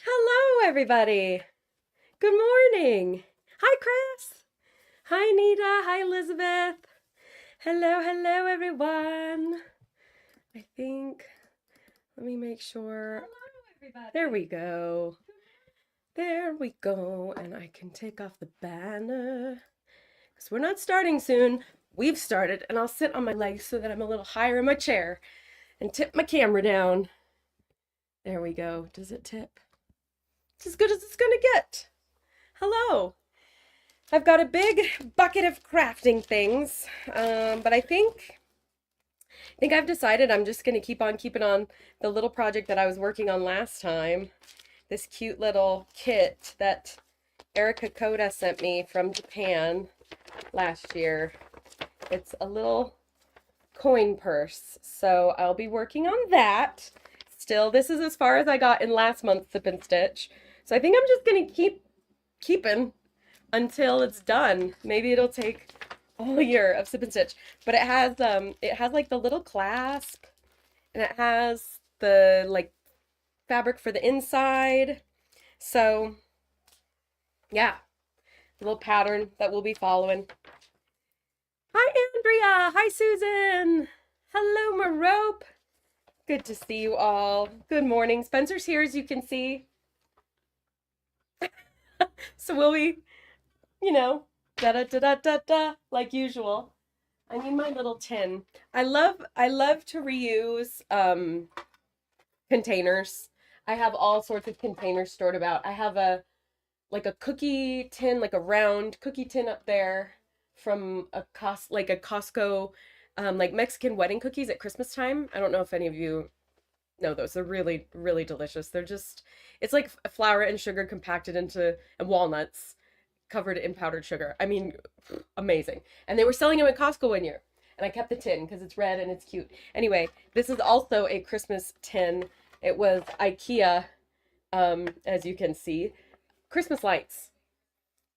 Hello, everybody. Good morning. Hi, Chris. Hi, Nita. Hi, Elizabeth. Hello, everyone. I think, let me make sure. Hello, everybody. There we go. There we go. And I can take off the banner because we're not starting soon. We've started, and I'll sit on my legs so that I'm a little higher in my chair and tip my camera down. There we go. Does it tip? It's as good as it's gonna get. Hello. I've got a big bucket of crafting things, but I think I've decided I'm just gonna keep on keeping on the little project that I was working on last time. This cute little kit that Erica Koda sent me from Japan last year. It's a little coin purse, so I'll be working on that. Still, this is as far as I got in last month's Sip and Stitch, so I think I'm just gonna keep keeping until it's done. Maybe it'll take a whole year of Sip and Stitch. But it has like the little clasp and it has the like fabric for the inside. So yeah, the little pattern that we'll be following. Hi Andrea. Hi Susan. Hello Marope. Good to see you all. Good morning. Spencer's here as you can see. So we'll be, you know, da da da da da da like usual. I need my little tin. I love to reuse containers. I have all sorts of containers stored about. I have a cookie tin, like a round cookie tin up there from a Costco like Mexican wedding cookies at Christmas time. I don't know if any of you know those. They're really really delicious. It's like flour and sugar compacted into and walnuts covered in powdered sugar. I mean, amazing. And they were selling them at Costco one year. And I kept the tin because it's red and it's cute. Anyway, this is also a Christmas tin. It was IKEA, as you can see, Christmas lights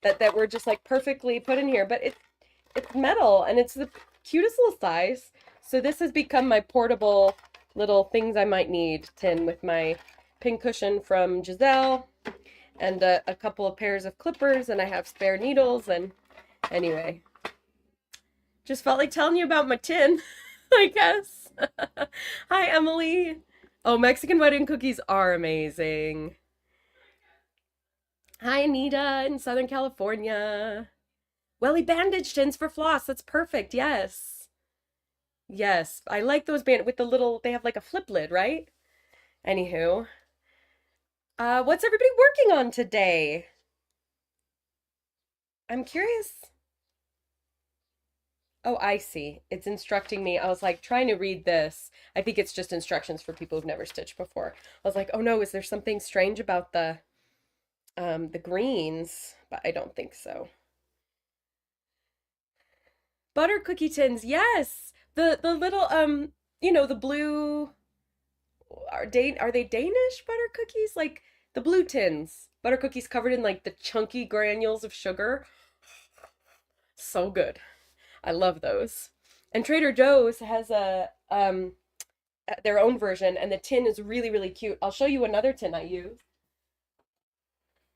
that were just like perfectly put in here. But it's metal and it's the cutest little size. So this has become my portable little things I might need tin with my pin cushion from Giselle and a couple of pairs of clippers, and I have spare needles. And anyway, just felt like telling you about my tin, I guess. Hi, Emily. Oh, Mexican wedding cookies are amazing. Hi, Anita in Southern California. Welly bandage tins for floss. That's perfect. Yes. Yes. I like those with the little, they have like a flip lid, right? Anywho, what's everybody working on today? I'm curious. Oh, I see. It's instructing me. I was like trying to read this. I think it's just instructions for people who've never stitched before. I was like, "Oh no, is there something strange about the greens?" But I don't think so. Butter cookie tins. Yes. The little the blue are they Danish butter cookies? Like the blue tins. Butter cookies covered in like the chunky granules of sugar. So good. I love those. And Trader Joe's has a their own version, and the tin is really, really cute. I'll show you another tin I use.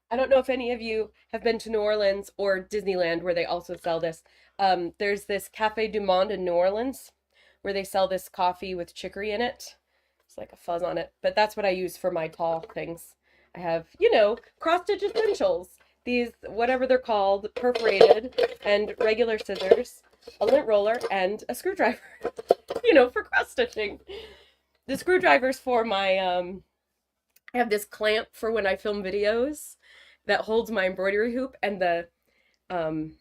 I don't know if any of you have been to New Orleans or Disneyland where they also sell this. There's this Cafe du Monde in New Orleans where they sell this coffee with chicory in it. It's like a fuzz on it, but that's what I use for my tall things. I have, cross-stitch essentials. These, whatever they're called, perforated and regular scissors, a lint roller, and a screwdriver, for cross-stitching. The screwdriver's for I have this clamp for when I film videos that holds my embroidery hoop, and the um,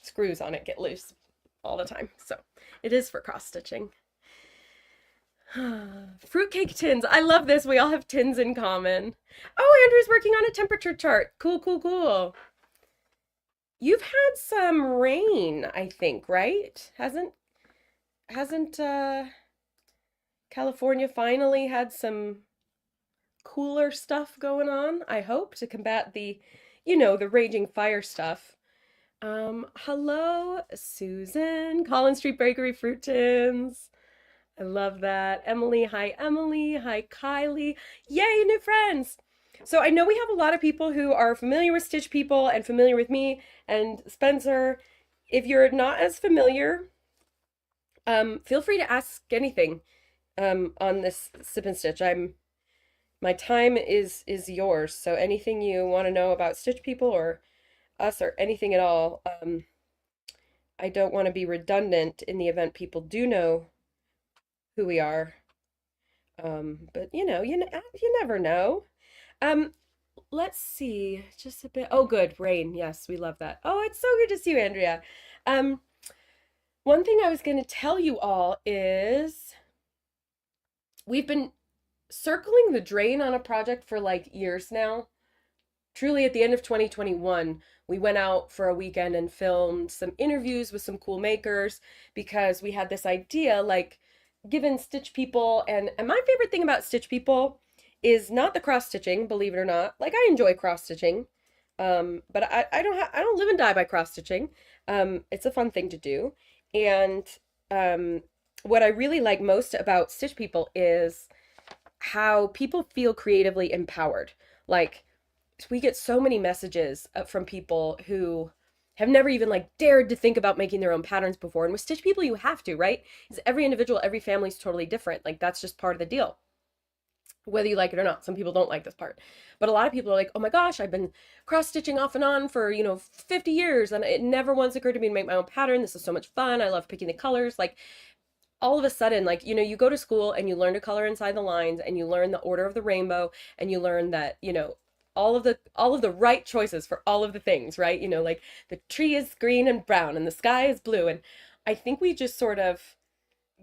screws on it get loose all the time. So it is for cross stitching. Fruitcake tins. I love this. We all have tins in common. Oh, Andrew's working on a temperature chart. Cool, cool, cool. You've had some rain, I think, right? Hasn't California finally had some cooler stuff going on, I hope, to combat the raging fire stuff. Hello, Susan. Collins Street Bakery Fruit Tins. I love that. Emily, hi Emily. Hi Kylie. Yay, new friends. So I know we have a lot of people who are familiar with Stitch People and familiar with me and Spencer. If you're not as familiar, feel free to ask anything on this Sip and Stitch. My time is yours. So anything you want to know about Stitch People or us or anything at all, I don't want to be redundant in the event people do know who we are. But you never know. Um, let's see, just a bit. Oh, good, rain. Yes, we love that. Oh, it's so good to see you, Andrea. Um, one thing I was going to tell you all is we've been circling the drain on a project for like years now. Truly, at the end of 2021, we went out for a weekend and filmed some interviews with some cool makers because we had this idea like given Stitch People and my favorite thing about Stitch People is not the cross stitching, believe it or not. Like I enjoy cross stitching. But I don't live and die by cross stitching. It's a fun thing to do. And um what I really like most about Stitch People is how people feel creatively empowered. Like we get so many messages from people who have never even like dared to think about making their own patterns before. And with Stitch People, you have to, right? Because every individual, every family is totally different. Like that's just part of the deal, whether you like it or not. Some people don't like this part, but a lot of people are like, oh my gosh, I've been cross stitching off and on for 50 years, and it never once occurred to me to make my own pattern. This is so much fun. I love picking the colors. Like all of a sudden, like, you go to school and you learn to color inside the lines and you learn the order of the rainbow and you learn that, all of the right choices for all of the things, right? Like the tree is green and brown and the sky is blue. And I think we just sort of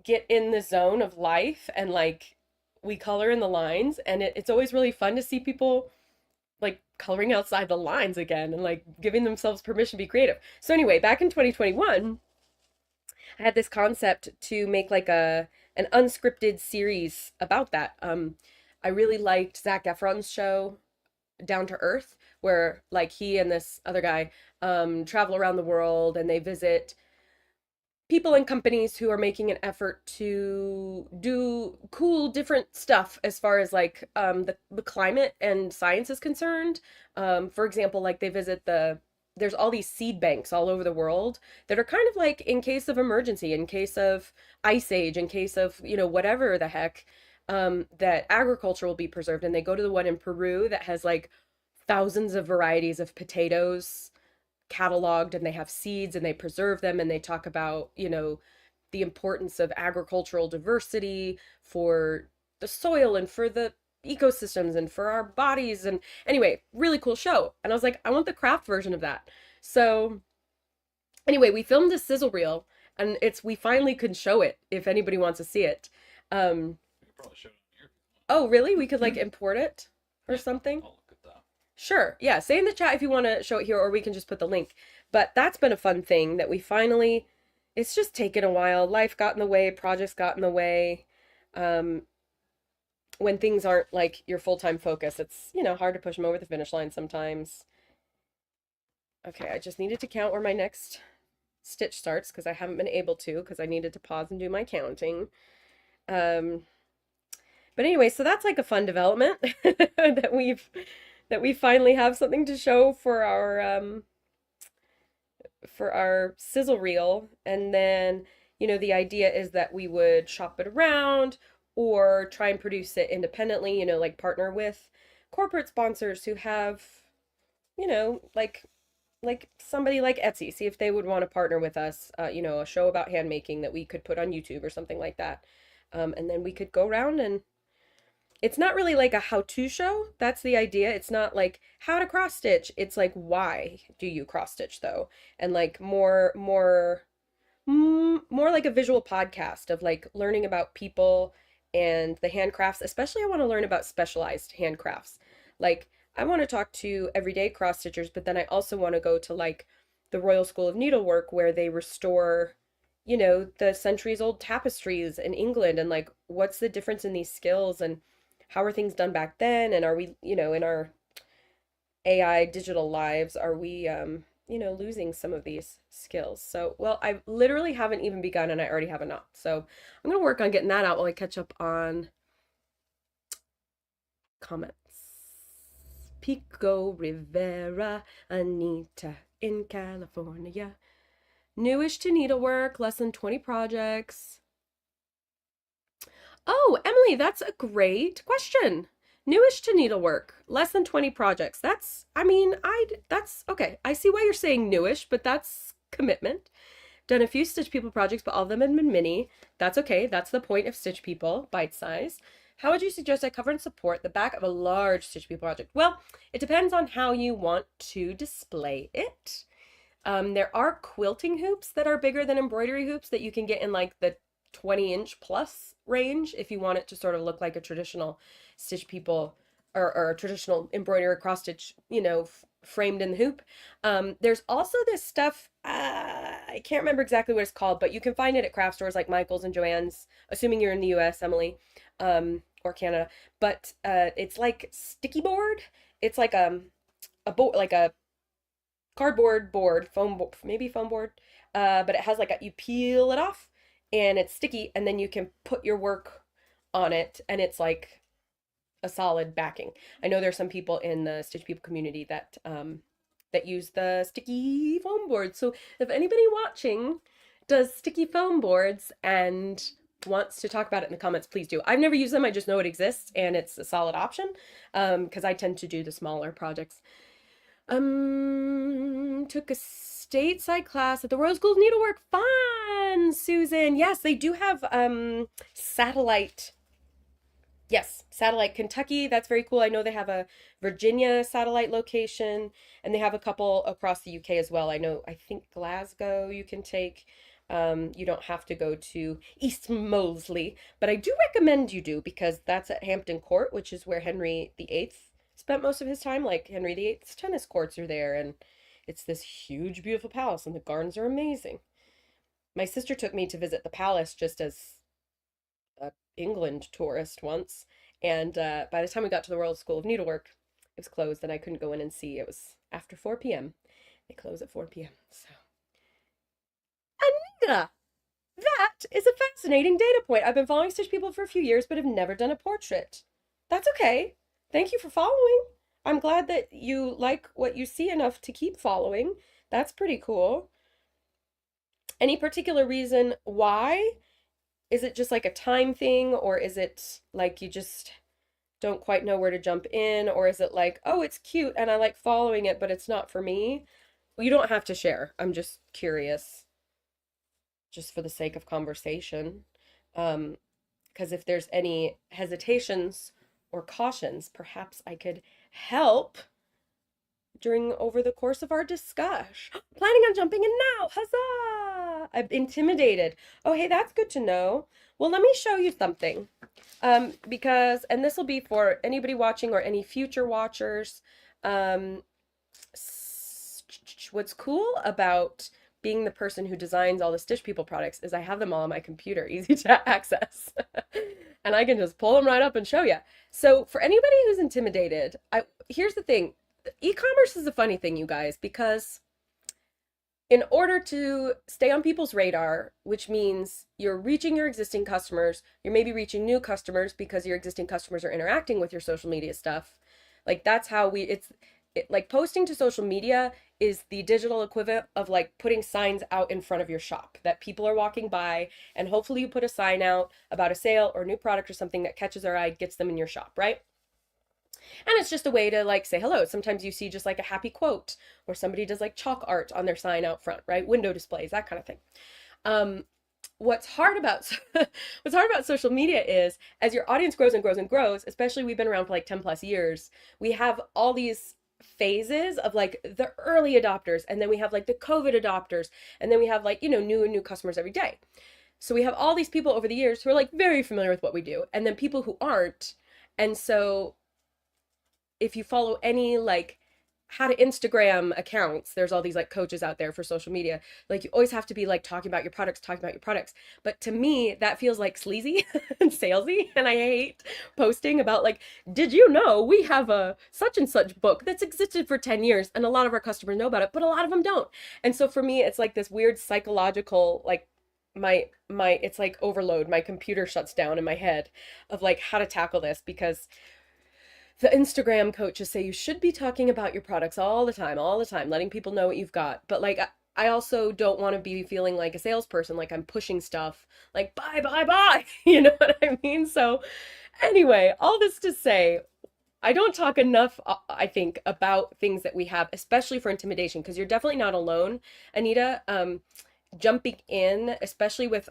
get in the zone of life and like we color in the lines and it's always really fun to see people like coloring outside the lines again and like giving themselves permission to be creative. So anyway, back in 2021, I had this concept to make like a an unscripted series about that. I really liked Zac Efron's show Down to Earth, where like he and this other guy travel around the world and they visit people and companies who are making an effort to do cool different stuff as far as like the climate and science is concerned. For example, like they visit there's all these seed banks all over the world that are kind of like in case of emergency, in case of ice age, in case of whatever the heck, that agriculture will be preserved. And they go to the one in Peru that has like thousands of varieties of potatoes cataloged and they have seeds and they preserve them and they talk about, the importance of agricultural diversity for the soil and for the ecosystems and for our bodies. And anyway, really cool show. And I was like, I want the craft version of that. So anyway, we filmed a sizzle reel and we finally can show it if anybody wants to see it. Um, You could probably show it on here. oh, really? We could like import it or Yeah, something? I'll look at that. Sure. Yeah. Say in the chat if you want to show it here, or we can just put the link. But that's been a fun thing that we finally, it's just taken a while. Life got in the way, projects got in the way. Um, when things aren't like your full-time focus, it's, hard to push them over the finish line sometimes. Okay, I just needed to count where my next stitch starts because I haven't been able to because I needed to pause and do my counting. Um, but anyway, so that's like a fun development that we finally have something to show for our sizzle reel. And then, the idea is that we would shop it around or try and produce it independently, like partner with corporate sponsors who have, like somebody like Etsy, see if they would want to partner with us, a show about hand making that we could put on YouTube or something like that. And then we could go around and it's not really like a how-to show. That's the idea. It's not like how to cross stitch. It's like why do you cross stitch though? And like more like a visual podcast of like learning about people and the handcrafts. Especially I want to learn about specialized handcrafts. Like I want to talk to everyday cross stitchers, but then I also want to go to like the Royal School of Needlework where they restore, the centuries old tapestries in England and like what's the difference in these skills and how are things done back then and are we, in our AI digital lives, are we losing some of these skills? So, well, I literally haven't even begun and I already have a knot. So, I'm going to work on getting that out while I catch up on comments. Pico Rivera, Anita in California. Newish to needlework, less than 20 projects. Oh, Emily, that's a great question. Newish to needlework, less than 20 projects. That's okay. I see why you're saying newish, but that's commitment. Done a few Stitch People projects, but all of them have been mini. That's okay. That's the point of Stitch People, bite size. How would you suggest I cover and support the back of a large Stitch People project? Well, it depends on how you want to display it. There are quilting hoops that are bigger than embroidery hoops that you can get in like the 20-inch plus range if you want it to sort of look like a traditional Stitch People or a traditional embroidery cross stitch, framed in the hoop. There's also this stuff, I can't remember exactly what it's called, but you can find it at craft stores like Michael's and Joann's, assuming you're in the US, Emily, or Canada. But it's like sticky board. It's like a board, like a cardboard board, maybe foam board, but it has like you peel it off and it's sticky, and then you can put your work on it, and it's like a solid backing. I know there's some people in the Stitch People community that use the sticky foam boards. So if anybody watching does sticky foam boards and wants to talk about it in the comments, please do. I've never used them. I just know it exists and it's a solid option because I tend to do the smaller projects. Took a stateside class at the Royal School of Needlework. Fun, Susan. Yes, they do have satellite. Yes, satellite Kentucky. That's very cool. I know they have a Virginia satellite location, and they have a couple across the UK as well. I think Glasgow you can take. You don't have to go to East Moseley, but I do recommend you do because that's at Hampton Court, which is where Henry VIII spent most of his time. Like Henry VIII's tennis courts are there, and it's this huge, beautiful palace, and the gardens are amazing. My sister took me to visit the palace just as a England tourist once, and by the time we got to the Royal School of Needlework, it was closed, and I couldn't go in and see. It was after 4 p.m. They close at 4 p.m. So, Anita, that is a fascinating data point. I've been following Stitch People for a few years, but have never done a portrait. That's okay. Thank you for following. I'm glad that you like what you see enough to keep following. That's pretty cool. Any particular reason why? Is it just like a time thing, or is it like you just don't quite know where to jump in, or is it like, oh, it's cute and I like following it, but it's not for me? Well, you don't have to share. I'm just curious, just for the sake of conversation. Because if there's any hesitations or cautions, perhaps I could help during over the course of our discussion. Planning on jumping in now. Huzzah! I'm intimidated. Oh, hey, that's good to know. Well, let me show you something. Because, and this will be for anybody watching or any future watchers. What's cool about being the person who designs all the Stitch People products is I have them all on my computer, easy to access. And I can just pull them right up and show you. So for anybody who's intimidated, here's the thing. E-commerce is a funny thing, you guys, because in order to stay on people's radar, which means you're reaching your existing customers, you're maybe reaching new customers because your existing customers are interacting with your social media stuff. Like that's how like posting to social media is the digital equivalent of like putting signs out in front of your shop that people are walking by, and hopefully you put a sign out about a sale or new product or something that catches their eye, gets them in your shop, right? And it's just a way to like say hello. Sometimes you see just like a happy quote, or somebody does like chalk art on their sign out front, right? Window displays, that kind of thing. What's hard about what's hard about social media is as your audience grows and grows and grows, especially we've been around for like 10 plus years, we have all these phases of like the early adopters, and then we have like the COVID adopters, and then we have like, new and new customers every day. So we have all these people over the years who are like very familiar with what we do, and then people who aren't. And so if you follow any like how to Instagram accounts, there's all these like coaches out there for social media. Like you always have to be like talking about your products. But to me, that feels like sleazy and salesy. And I hate posting about like, did you know we have a such and such book that's existed for 10 years and a lot of our customers know about it, but a lot of them don't. And so for me, it's like this weird psychological, like my it's like overload. My computer shuts down in my head of like how to tackle this because the Instagram coaches say you should be talking about your products all the time, letting people know what you've got. But like, I also don't want to be feeling like a salesperson, like I'm pushing stuff, like buy, buy, buy. You know what I mean? So, anyway, all this to say, I don't talk enough, I think, about things that we have, especially for intimidation, because you're definitely not alone, Anita. Jumping in, especially with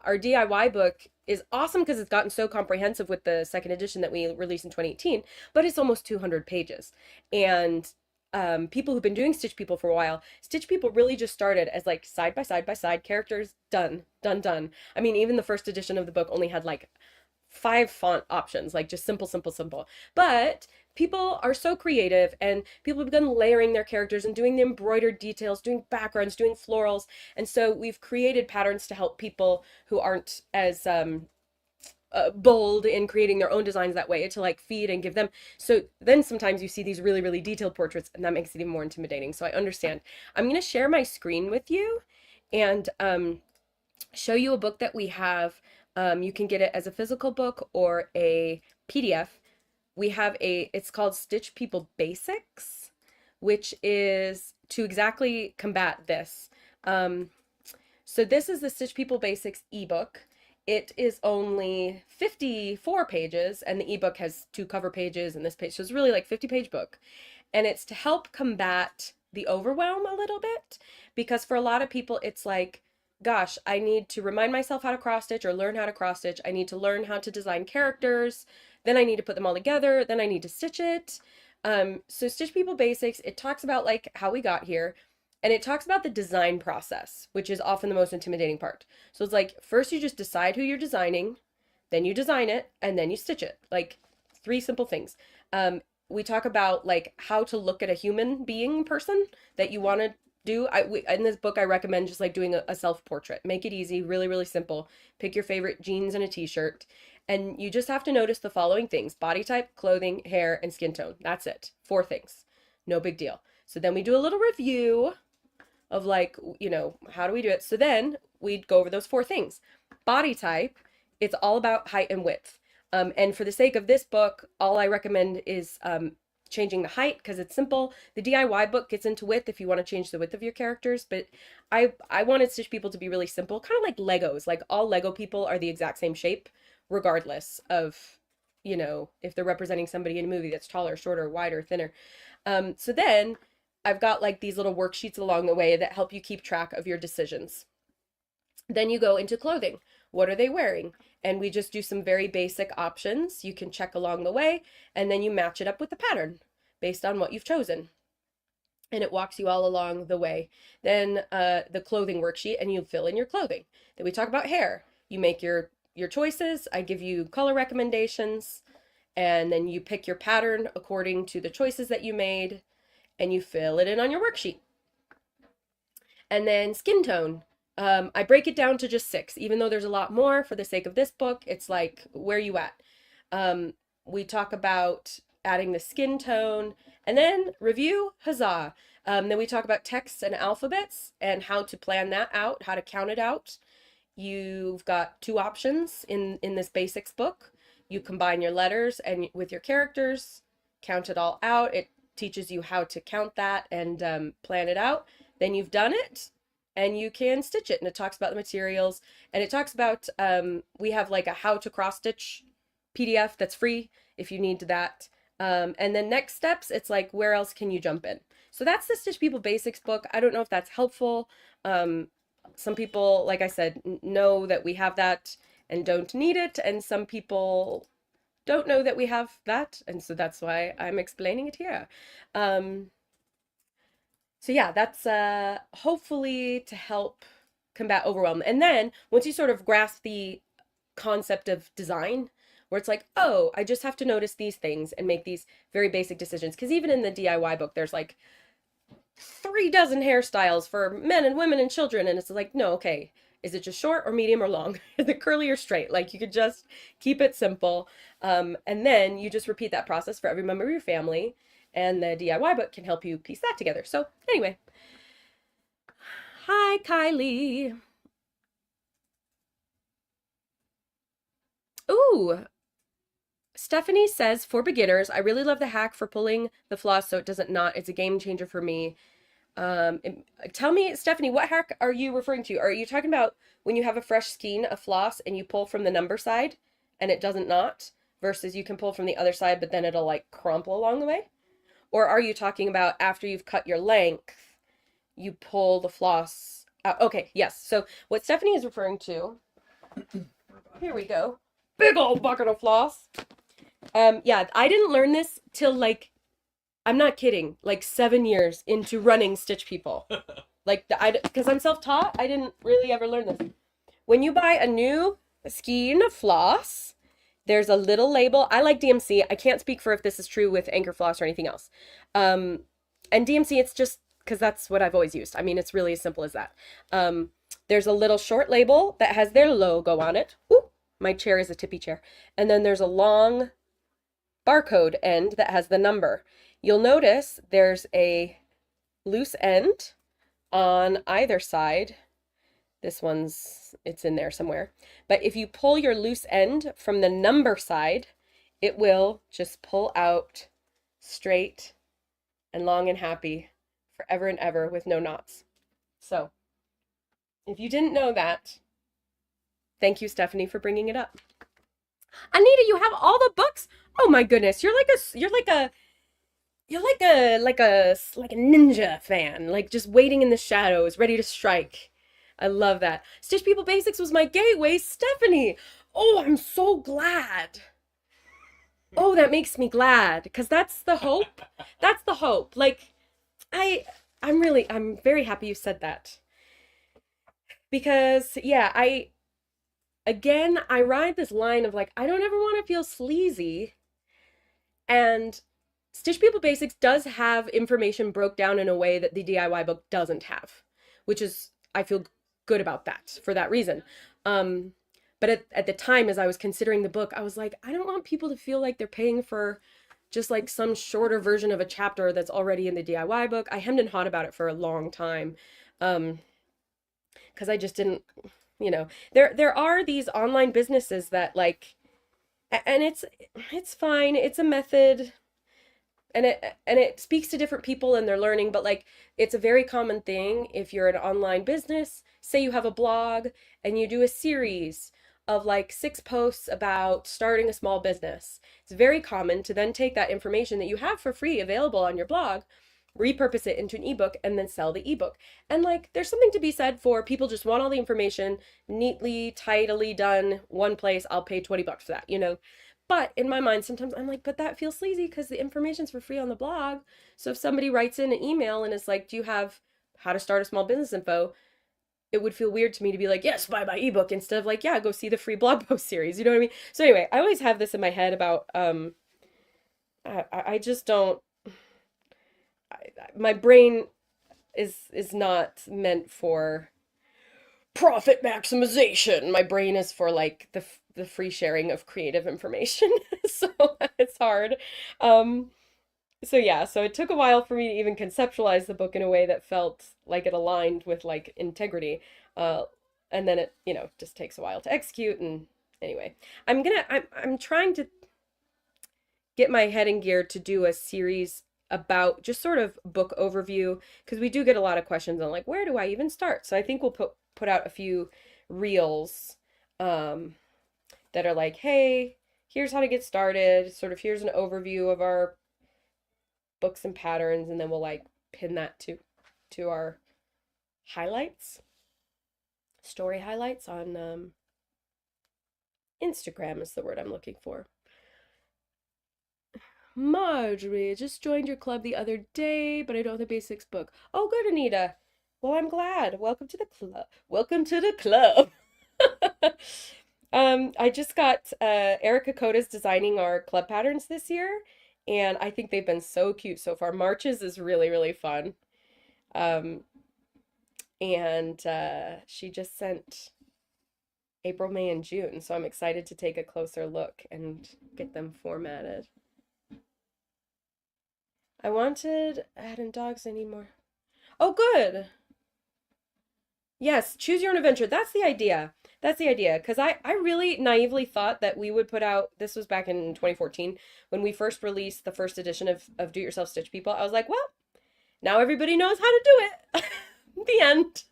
our DIY book, is awesome because it's gotten so comprehensive with the second edition that we released in 2018, but it's almost 200 pages. And people who've been doing Stitch People for a while, Stitch People really just started as like side by side by side characters, done, done, done. I mean, even the first edition of the book only had like 5 font options, like just simple, simple, simple. But people are so creative and people have begun layering their characters and doing the embroidered details, doing backgrounds, doing florals. And so we've created patterns to help people who aren't as bold in creating their own designs that way, to like feed and give them. So then sometimes you see these really, really detailed portraits and that makes it even more intimidating. So I understand. I'm going to share my screen with you and show you a book that we have. You can get it as a physical book or a PDF. We have it's called Stitch People Basics, which is to exactly combat this. Um, so this is the Stitch People Basics ebook. It is only 54 pages, and the ebook has 2 cover pages and this page. So it's really like 50-page book. And it's to help combat the overwhelm a little bit, because for a lot of people, it's like, gosh, I need to remind myself how to cross stitch or learn how to cross stitch. I need to learn how to design characters. Then I need to put them all together. Then I need to stitch it. So Stitch People Basics, it talks about like how we got here. And it talks about the design process, which is often the most intimidating part. So it's like, first you just decide who you're designing, then you design it, and then you stitch it. Like 3 simple things. We talk about like how to look at a human being person that you want to do. In this book, I recommend just like doing a self-portrait. Make it easy, really, really simple. Pick your favorite jeans and a t-shirt. And you just have to notice the following things: body type, clothing, hair, and skin tone. That's it. 4 things. No big deal. So then we do a little review of like, how do we do it? So then we'd go over those 4 things. Body type, it's all about height and width. And for the sake of this book, all I recommend is changing the height because it's simple. The DIY book gets into width if you want to change the width of your characters, but I wanted Stitch People to be really simple, kind of like Legos. Like all Lego people are the exact same shape, regardless of, if they're representing somebody in a movie that's taller, shorter, wider, thinner. So then I've got like these little worksheets along the way that help you keep track of your decisions. Then you go into clothing. What are they wearing? And we just do some very basic options you can check along the way, and then you match it up with the pattern based on what you've chosen. And it walks you all along the way. Then the clothing worksheet, and you fill in your clothing. Then we talk about hair. You make your choices. I give you color recommendations, and then you pick your pattern according to the choices that you made, and you fill it in on your worksheet. And then skin tone. I break it down to just 6, even though there's a lot more for the sake of this book. It's like, where you at? We talk about adding the skin tone and then review, huzzah. Then we talk about texts and alphabets and how to plan that out, how to count it out. You've got 2 options in this basics book. You combine your letters and with your characters, count it all out. It teaches you how to count that and plan it out. Then you've done it and you can stitch it. And it talks about the materials, and it talks about, we have like a how to cross stitch PDF that's free if you need that. And then next steps, it's like, where else can you jump in? So that's the Stitch People Basics book. I don't know if that's helpful. Some people, like I said, know that we have that and don't need it. And some people don't know that we have that. And so that's why I'm explaining it here. So yeah, that's hopefully to help combat overwhelm. And then once you sort of grasp the concept of design, where it's like, oh, I just have to notice these things and make these very basic decisions. Because even in the DIY book, there's like 3 dozen hairstyles for men and women and children. And it's like, no, okay, is it just short or medium or long? Is it curly or straight? Like you could just keep it simple. And then you just repeat that process for every member of your family. And the DIY book can help you piece that together. So anyway, hi, Kylie. Ooh, Stephanie says, for beginners, I really love the hack for pulling the floss so it doesn't knot. It's a game changer for me. Tell me, Stephanie, what hack are you referring to? Are you talking about when you have a fresh skein of floss and you pull from the number side and it doesn't knot versus you can pull from the other side, but then it'll like crumple along the way? Or are you talking about after you've cut your length, you pull the floss out? Okay, yes. So what Stephanie is referring to, here we go. Big old bucket of floss. Yeah, I didn't learn this till like, I'm not kidding, like 7 years into running Stitch People. Like, because I'm self-taught, I didn't really ever learn this. When you buy a new skein of floss, there's a little label. I like DMC. I can't speak for if this is true with Anchor Floss or anything else. And DMC, it's just because that's what I've always used. I mean, it's really as simple as that. There's a little short label that has their logo on it. Ooh, my chair is a tippy chair. And then there's a long barcode end that has the number. You'll notice there's a loose end on either side. This one's, it's in there somewhere. But if you pull your loose end from the number side, it will just pull out straight and long and happy forever and ever with no knots. So, if you didn't know that, thank you, Stephanie, for bringing it up. Anita, you have all the books? Oh my goodness, you're like a ninja fan, like just waiting in the shadows, ready to strike. I love that. Stitch People Basics was my gateway, Stephanie. Oh, I'm so glad. Oh, that makes me glad because that's the hope. That's the hope. Like I'm very happy you said that. Because yeah, I ride this line of like I don't ever want to feel sleazy. And Stitch People Basics does have information broke down in a way that the DIY book doesn't have, which is, I feel good about that for that reason. Um, but at the time, as I was considering the book, I was like, I don't want people to feel like they're paying for just like some shorter version of a chapter that's already in the DIY book. I hemmed and hawed about it for a long time. Because I just didn't, there are these online businesses that like, and it's fine. It's a method and it speaks to different people and their learning, but like it's a very common thing if you're an online business, say you have a blog and you do a series of like 6 posts about starting a small business. It's very common to then take that information that you have for free available on your blog, repurpose it into an ebook and then sell the ebook. And like there's something to be said for people just want all the information neatly, tidily done, one place, I'll pay $20 for that. But in my mind, sometimes I'm like, but that feels sleazy because the information's for free on the blog. So if somebody writes in an email and is like, do you have how to start a small business info? It would feel weird to me to be like, yes, buy my ebook instead of like, yeah, go see the free blog post series. You know what I mean? So anyway, I always have this in my head about, I just don't, my brain is not meant for profit maximization. My brain is for like the free sharing of creative information. So it's hard. Um, so yeah, so it took a while for me to even conceptualize the book in a way that felt like it aligned with like integrity. Uh, and then it, just takes a while to execute. And anyway, I'm trying to get my head in gear to do a series about just sort of book overview because we do get a lot of questions on like where do I even start? So I think we'll put out a few reels that are like, hey, here's how to get started, sort of here's an overview of our books and patterns, and then we'll like pin that to our highlights, story highlights on Instagram is the word I'm looking for. Marjorie, just joined your club the other day, but I don't have the basics book. Oh, good, Anita. Well, I'm glad. Welcome to the club. Welcome to the club. I just got Erica Coda's designing our club patterns this year, and I think they've been so cute so far. Marches is really, really fun. Um, and she just sent April, May, and June, so I'm excited to take a closer look and get them formatted. I wanted adding dogs anymore. Oh, good. Yes, choose your own adventure. That's the idea. That's the idea. Because I really naively thought that we would put out, this was back in 2014, when we first released the first edition of Do It Yourself Stitch People. I was like, well, now everybody knows how to do it. The end.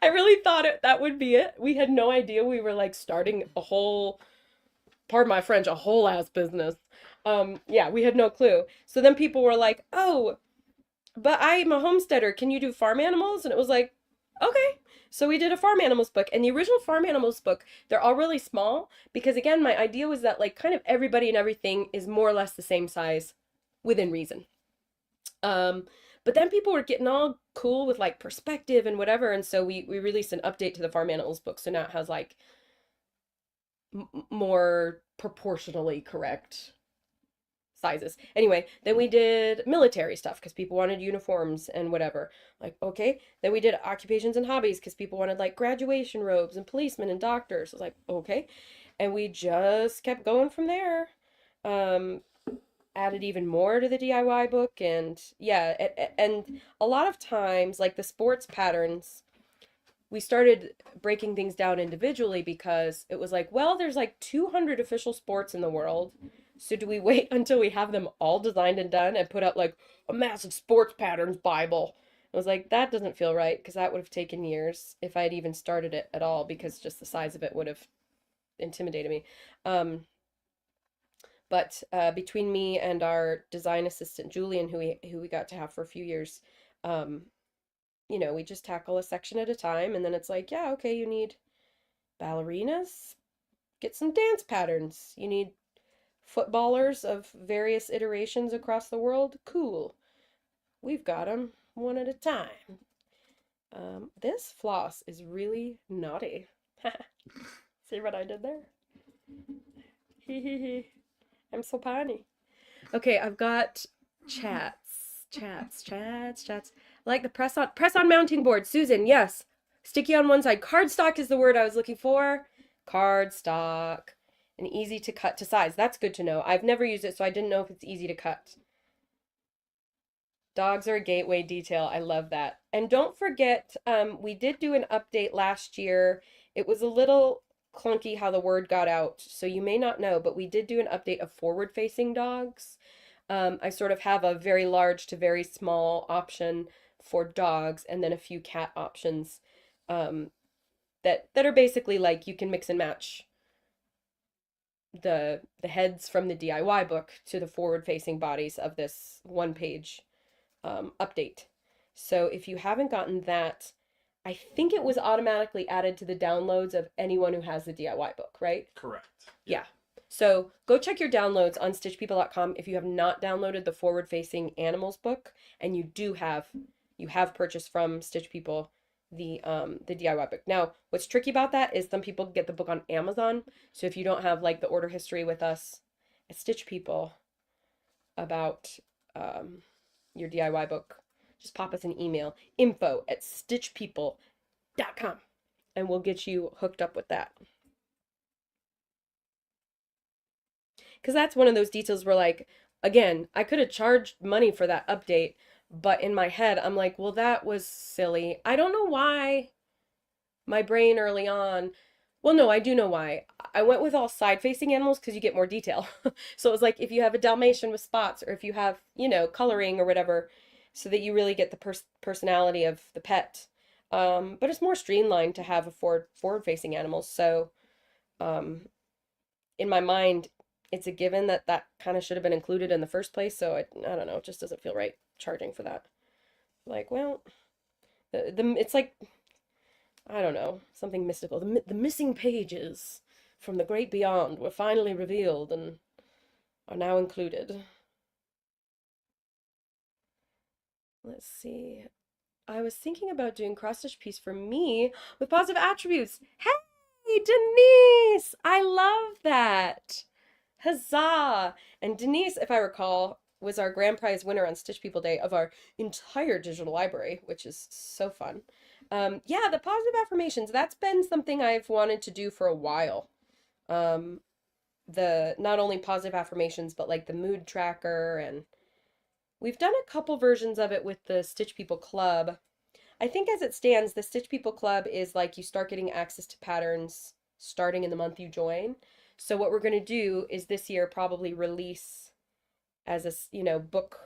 I really thought that would be it. We had no idea we were like starting a whole, pardon my French, a whole ass business. Yeah, we had no clue. So then people were like, oh, but I'm a homesteader. Can you do farm animals? And it was like, okay. So we did a farm animals book. And the original farm animals book, they're all really small because, again, my idea was that, like, kind of everybody and everything is more or less the same size within reason. Um, but then people were getting all cool with like perspective and whatever. And so we released an update to the farm animals book. So now it has like more proportionally correct sizes. Anyway, then we did military stuff because people wanted uniforms and whatever. Like, okay. Then we did occupations and hobbies because people wanted like graduation robes and policemen and doctors. I was like, okay. And we just kept going from there. Um, Added even more to the DIY book and yeah, and a lot of times like the sports patterns we started breaking things down individually because it was like, well, there's like 200 official sports in the world. So do we wait until we have them all designed and done and put out like a massive sports patterns Bible? I was like, that doesn't feel right because that would have taken years if I had even started it at all because just the size of it would have intimidated me. But between me and our design assistant Julian, who we got to have for a few years, um, we just tackle a section at a time, and then it's like, yeah, okay, you need ballerinas, get some dance patterns. You need footballers of various iterations across the world. Cool, we've got them one at a time. This floss is really naughty. See what I did there? Hee hee hee. I'm so punny. Okay, I've got chats. Like the press on mounting board. Susan, yes. Sticky on one side. Cardstock is the word I was looking for. Cardstock. And easy to cut to size. That's good to know. I've never used it, so I didn't know if it's easy to cut. Dogs are a gateway detail. I love that. And don't forget, we did do an update last year. It was a little clunky how the word got out, so you may not know, but we did do an update of forward-facing dogs. I sort of have a very large to very small option for dogs, and then a few cat options um, that are basically like you can mix and match the heads from the DIY book to the forward-facing bodies of this one-page update. So if you haven't gotten that, I think it was automatically added to the downloads of anyone who has the DIY book, right? Correct. Yeah. So go check your downloads on stitchpeople.com if you have not downloaded the forward facing animals book and you have purchased from Stitch People the DIY book. Now, what's tricky about that is some people get the book on Amazon. So if you don't have like the order history with us at Stitch People about your DIY book, just pop us an email, info@stitchpeople.com, and we'll get you hooked up with that. Because that's one of those details where, like, again, I could have charged money for that update, but in my head, I'm like, well, that was silly. I don't know why my brain early on. Well, no, I do know why. I went with all side facing animals because you get more detail. So it was like if you have a Dalmatian with spots, or if you have, coloring or whatever, so that you really get the personality of the pet. But it's more streamlined to have a forward facing animals. So um, in my mind, it's a given that that kind of should have been included in the first place. So I don't know, it just doesn't feel right charging for that. Like, well, it's like I don't know, something mystical. The missing pages from the great beyond were finally revealed and are now included. Let's see. I was thinking about doing cross stitch piece for me with positive attributes. Hey, Denise! I love that. Huzzah! And Denise, if I recall, was our grand prize winner on Stitch People Day of our entire digital library, which is so fun. Yeah, the positive affirmations, that's been something I've wanted to do for a while. Um, the not only positive affirmations, but like the mood tracker, and we've done a couple versions of it with the Stitch People Club. I think as it stands, the Stitch People Club is like you start getting access to patterns starting in the month you join. So what we're going to do is this year probably release as a, book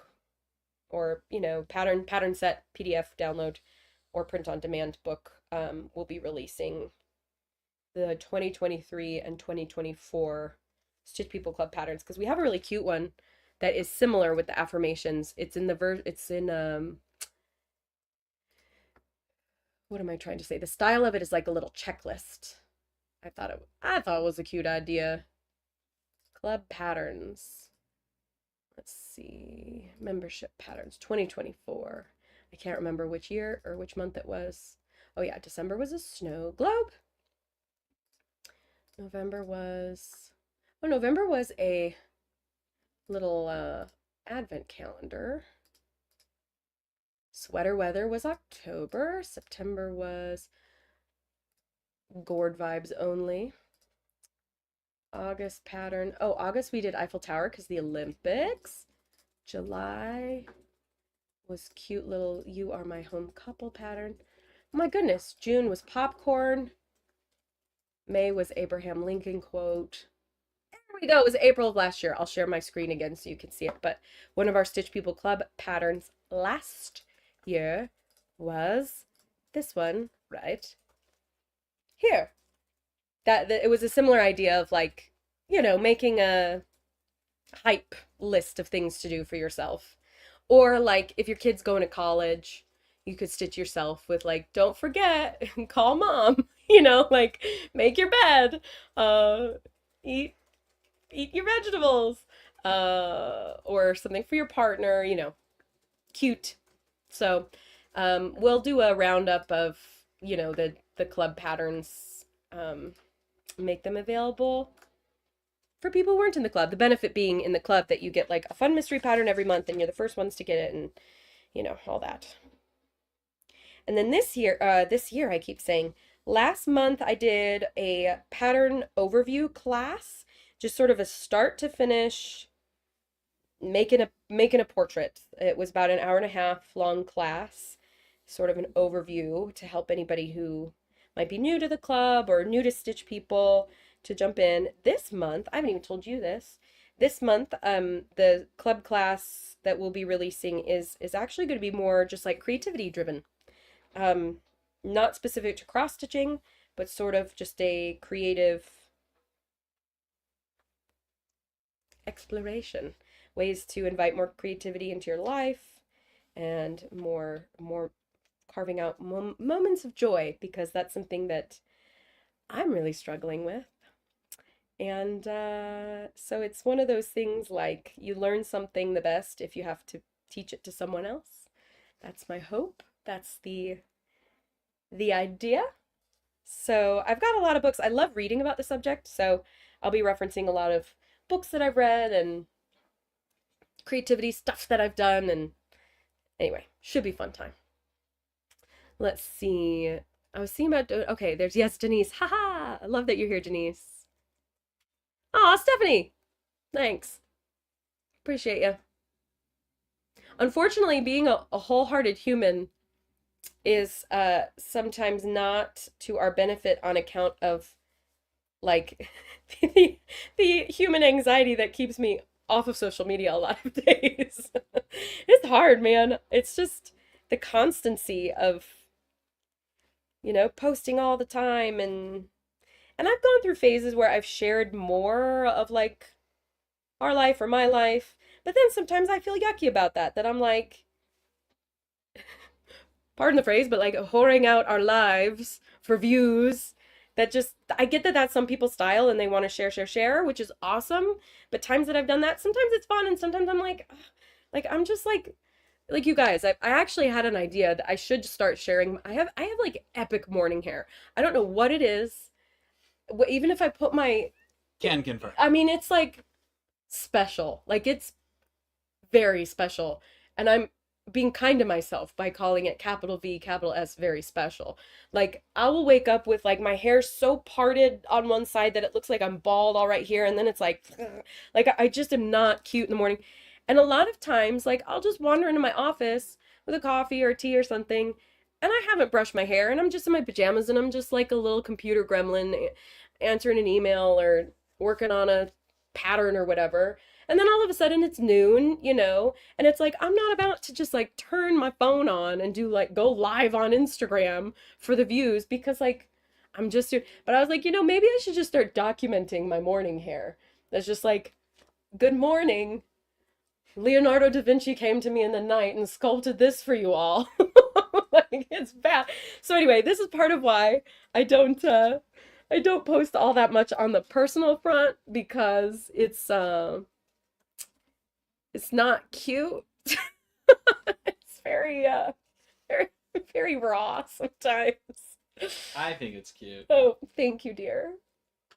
or, pattern set PDF download or print on demand book. We'll be releasing the 2023 and 2024 Stitch People Club patterns because we have a really cute one that is similar with the affirmations. It's in what am I trying to say? The style of it is like a little checklist. I thought it was a cute idea. Club patterns. Let's see. Membership patterns 2024. I can't remember which year or which month it was. Oh yeah, December was a snow globe. November was a little advent calendar. Sweater weather was October. September was gourd vibes only. August pattern. Oh, August we did Eiffel Tower because the Olympics. July was cute little You Are My Home couple pattern. Oh my goodness. June was popcorn. May was Abraham Lincoln quote. There we go. It was April of last year. I'll share my screen again so you can see it. But one of our Stitch People Club patterns last year was this one right here. That it was a similar idea of like, making a hype list of things to do for yourself. Or like if your kid's going to college, you could stitch yourself with like, don't forget, call mom, like make your bed, eat your vegetables, or something for your partner, cute. So, we'll do a roundup of, the club patterns, make them available for people who weren't in the club. The benefit being in the club that you get like a fun mystery pattern every month and you're the first ones to get it and, all that. And then this year I keep saying, last month I did a pattern overview class, just sort of a start to finish making a portrait. It was about an hour and a half long class, sort of an overview to help anybody who might be new to the club or new to Stitch People to jump in. This month, I haven't even told you this. This month, the club class that we'll be releasing is actually going to be more just like creativity driven. Not specific to cross stitching, but sort of just a creative exploration, ways to invite more creativity into your life and more carving out moments of joy, because that's something that I'm really struggling with. And so it's one of those things like you learn something the best if you have to teach it to someone else. That's my hope. That's the idea. So I've got a lot of books. I love reading about the subject, so I'll be referencing a lot of books that I've read and creativity stuff that I've done, and anyway, should be fun time. Let's see. I was seeing about, okay, there's, yes, Denise. Haha. I love that you're here, Denise. Aw, Stephanie. Thanks. Appreciate you. Unfortunately, being a wholehearted human is sometimes not to our benefit on account of like the human anxiety that keeps me off of social media a lot of days. It's hard, man. It's just the constancy of, posting all the time, and I've gone through phases where I've shared more of like our life or my life, but then sometimes I feel yucky about that I'm like, pardon the phrase, but like whoring out our lives for views. That just, I get that that's some people's style and they want to share, which is awesome. But times that I've done that, sometimes it's fun and sometimes I'm like, ugh, like I'm just like you guys, I actually had an idea that I should start sharing. I have like epic morning hair. I don't know what it is. Even if I put my, Can confirm. I mean, it's like special. Like it's very special. And I'm being kind to myself by calling it capital V, capital S, very special. Like I will wake up with like my hair so parted on one side that it looks like I'm bald all right here. And then it's like, like I just am not cute in the morning. And a lot of times, like I'll just wander into my office with a coffee or tea or something. and I haven't brushed my hair and I'm just in my pajamas and I'm just like a little computer gremlin answering an email or working on a pattern or whatever. And then all of a sudden it's noon, and it's like I'm not about to just like turn my phone on and do like go live on Instagram for the views because like I'm just doing, but I was like, maybe I should just start documenting my morning hair. That's just like, good morning. Leonardo da Vinci came to me in the night and sculpted this for you all. Like it's bad. So anyway, this is part of why I don't uh I don't post all that much on the personal front because it's not cute. It's very very raw sometimes. I think it's cute. Oh, thank you, dear.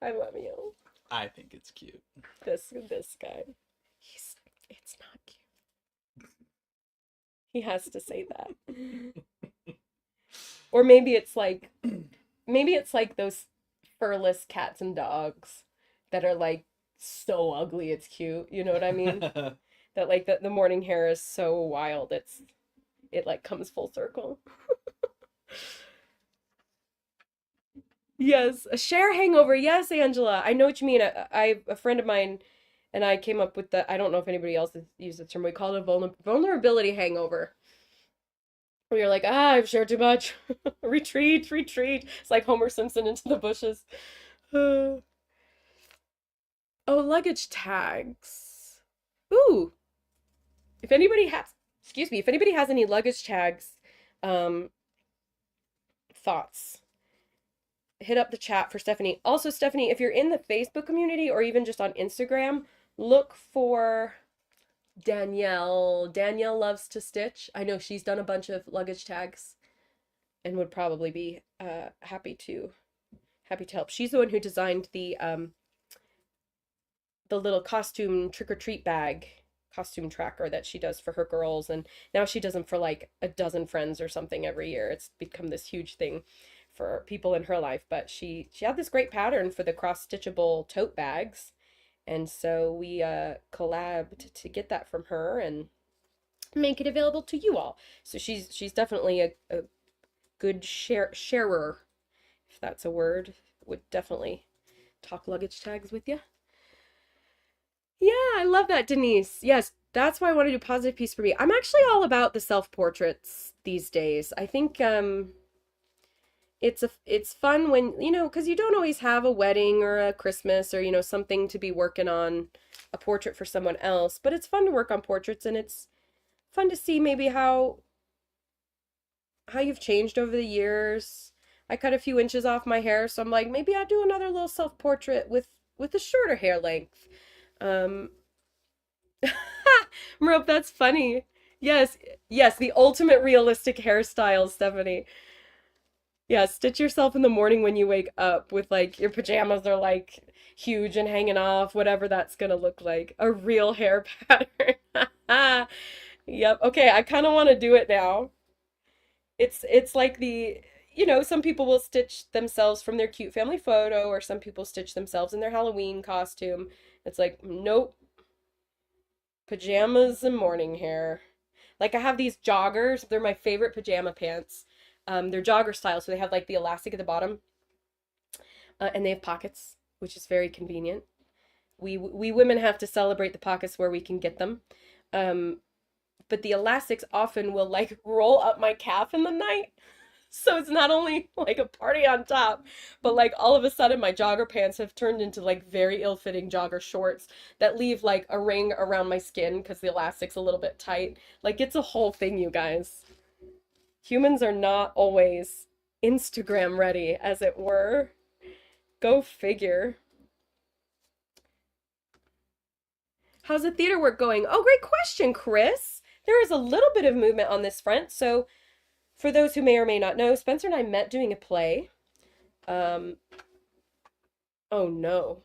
I love you. I think it's cute. This guy. He's it's not cute. He has to say that. Or maybe it's like those furless cats and dogs that are like so ugly it's cute. You know what I mean? That like the morning hair is so wild it like comes full circle. Yes, a share hangover. Yes, Angela. I know what you mean. A friend of mine and I came up with I don't know if anybody else has used the term. We call it a vulnerability hangover. Where you're like, I've shared too much. Retreat, retreat. It's like Homer Simpson into the bushes. Oh, luggage tags. Ooh, if anybody has any luggage tags, um, thoughts, hit up the chat for Stephanie. Also, Stephanie, if you're in the Facebook community or even just on Instagram, look for Danielle. Danielle loves to stitch. I know she's done a bunch of luggage tags and would probably be happy to help. She's the one who designed the little costume trick or treat bag costume tracker that she does for her girls, and now she does them for like a dozen friends or something every year. It's become this huge thing for people in her life, but she had this great pattern for the cross stitchable tote bags, and so we collabed to get that from her and make it available to you all. So she's definitely a good sharer, if that's a word. Would definitely talk luggage tags with you. Yeah, I love that, Denise. Yes, that's why I want to do positive piece for me. I'm actually all about the self-portraits these days. I think it's fun when, because you don't always have a wedding or a Christmas or, something to be working on a portrait for someone else, but it's fun to work on portraits and it's fun to see maybe how you've changed over the years. I cut a few inches off my hair, so I'm like, maybe I'll do another little self-portrait with a shorter hair length. Um, Rope, that's funny. Yes, yes, the ultimate realistic hairstyle, Stephanie. Yeah, stitch yourself in the morning when you wake up with like your pajamas are like huge and hanging off, whatever that's gonna look like. A real hair pattern. Yep. Okay, I kind of want to do it now. It's like some people will stitch themselves from their cute family photo, or some people stitch themselves in their Halloween costume. It's like, nope, pajamas and morning hair. Like I have these joggers. They're my favorite pajama pants. They're jogger style, so they have like the elastic at the bottom, and they have pockets, which is very convenient. We women have to celebrate the pockets where we can get them. Um, but the elastics often will like roll up my calf in the night. So it's not only like a party on top, but like all of a sudden my jogger pants have turned into like very ill-fitting jogger shorts that leave like a ring around my skin because the elastic's a little bit tight. Like it's a whole thing, you guys. Humans are not always Instagram ready, as it were. Go figure. How's the theater work going? Oh, great question, Chris. There is a little bit of movement on this front. So, for those who may or may not know, Spencer and I met doing a play. Um, oh no.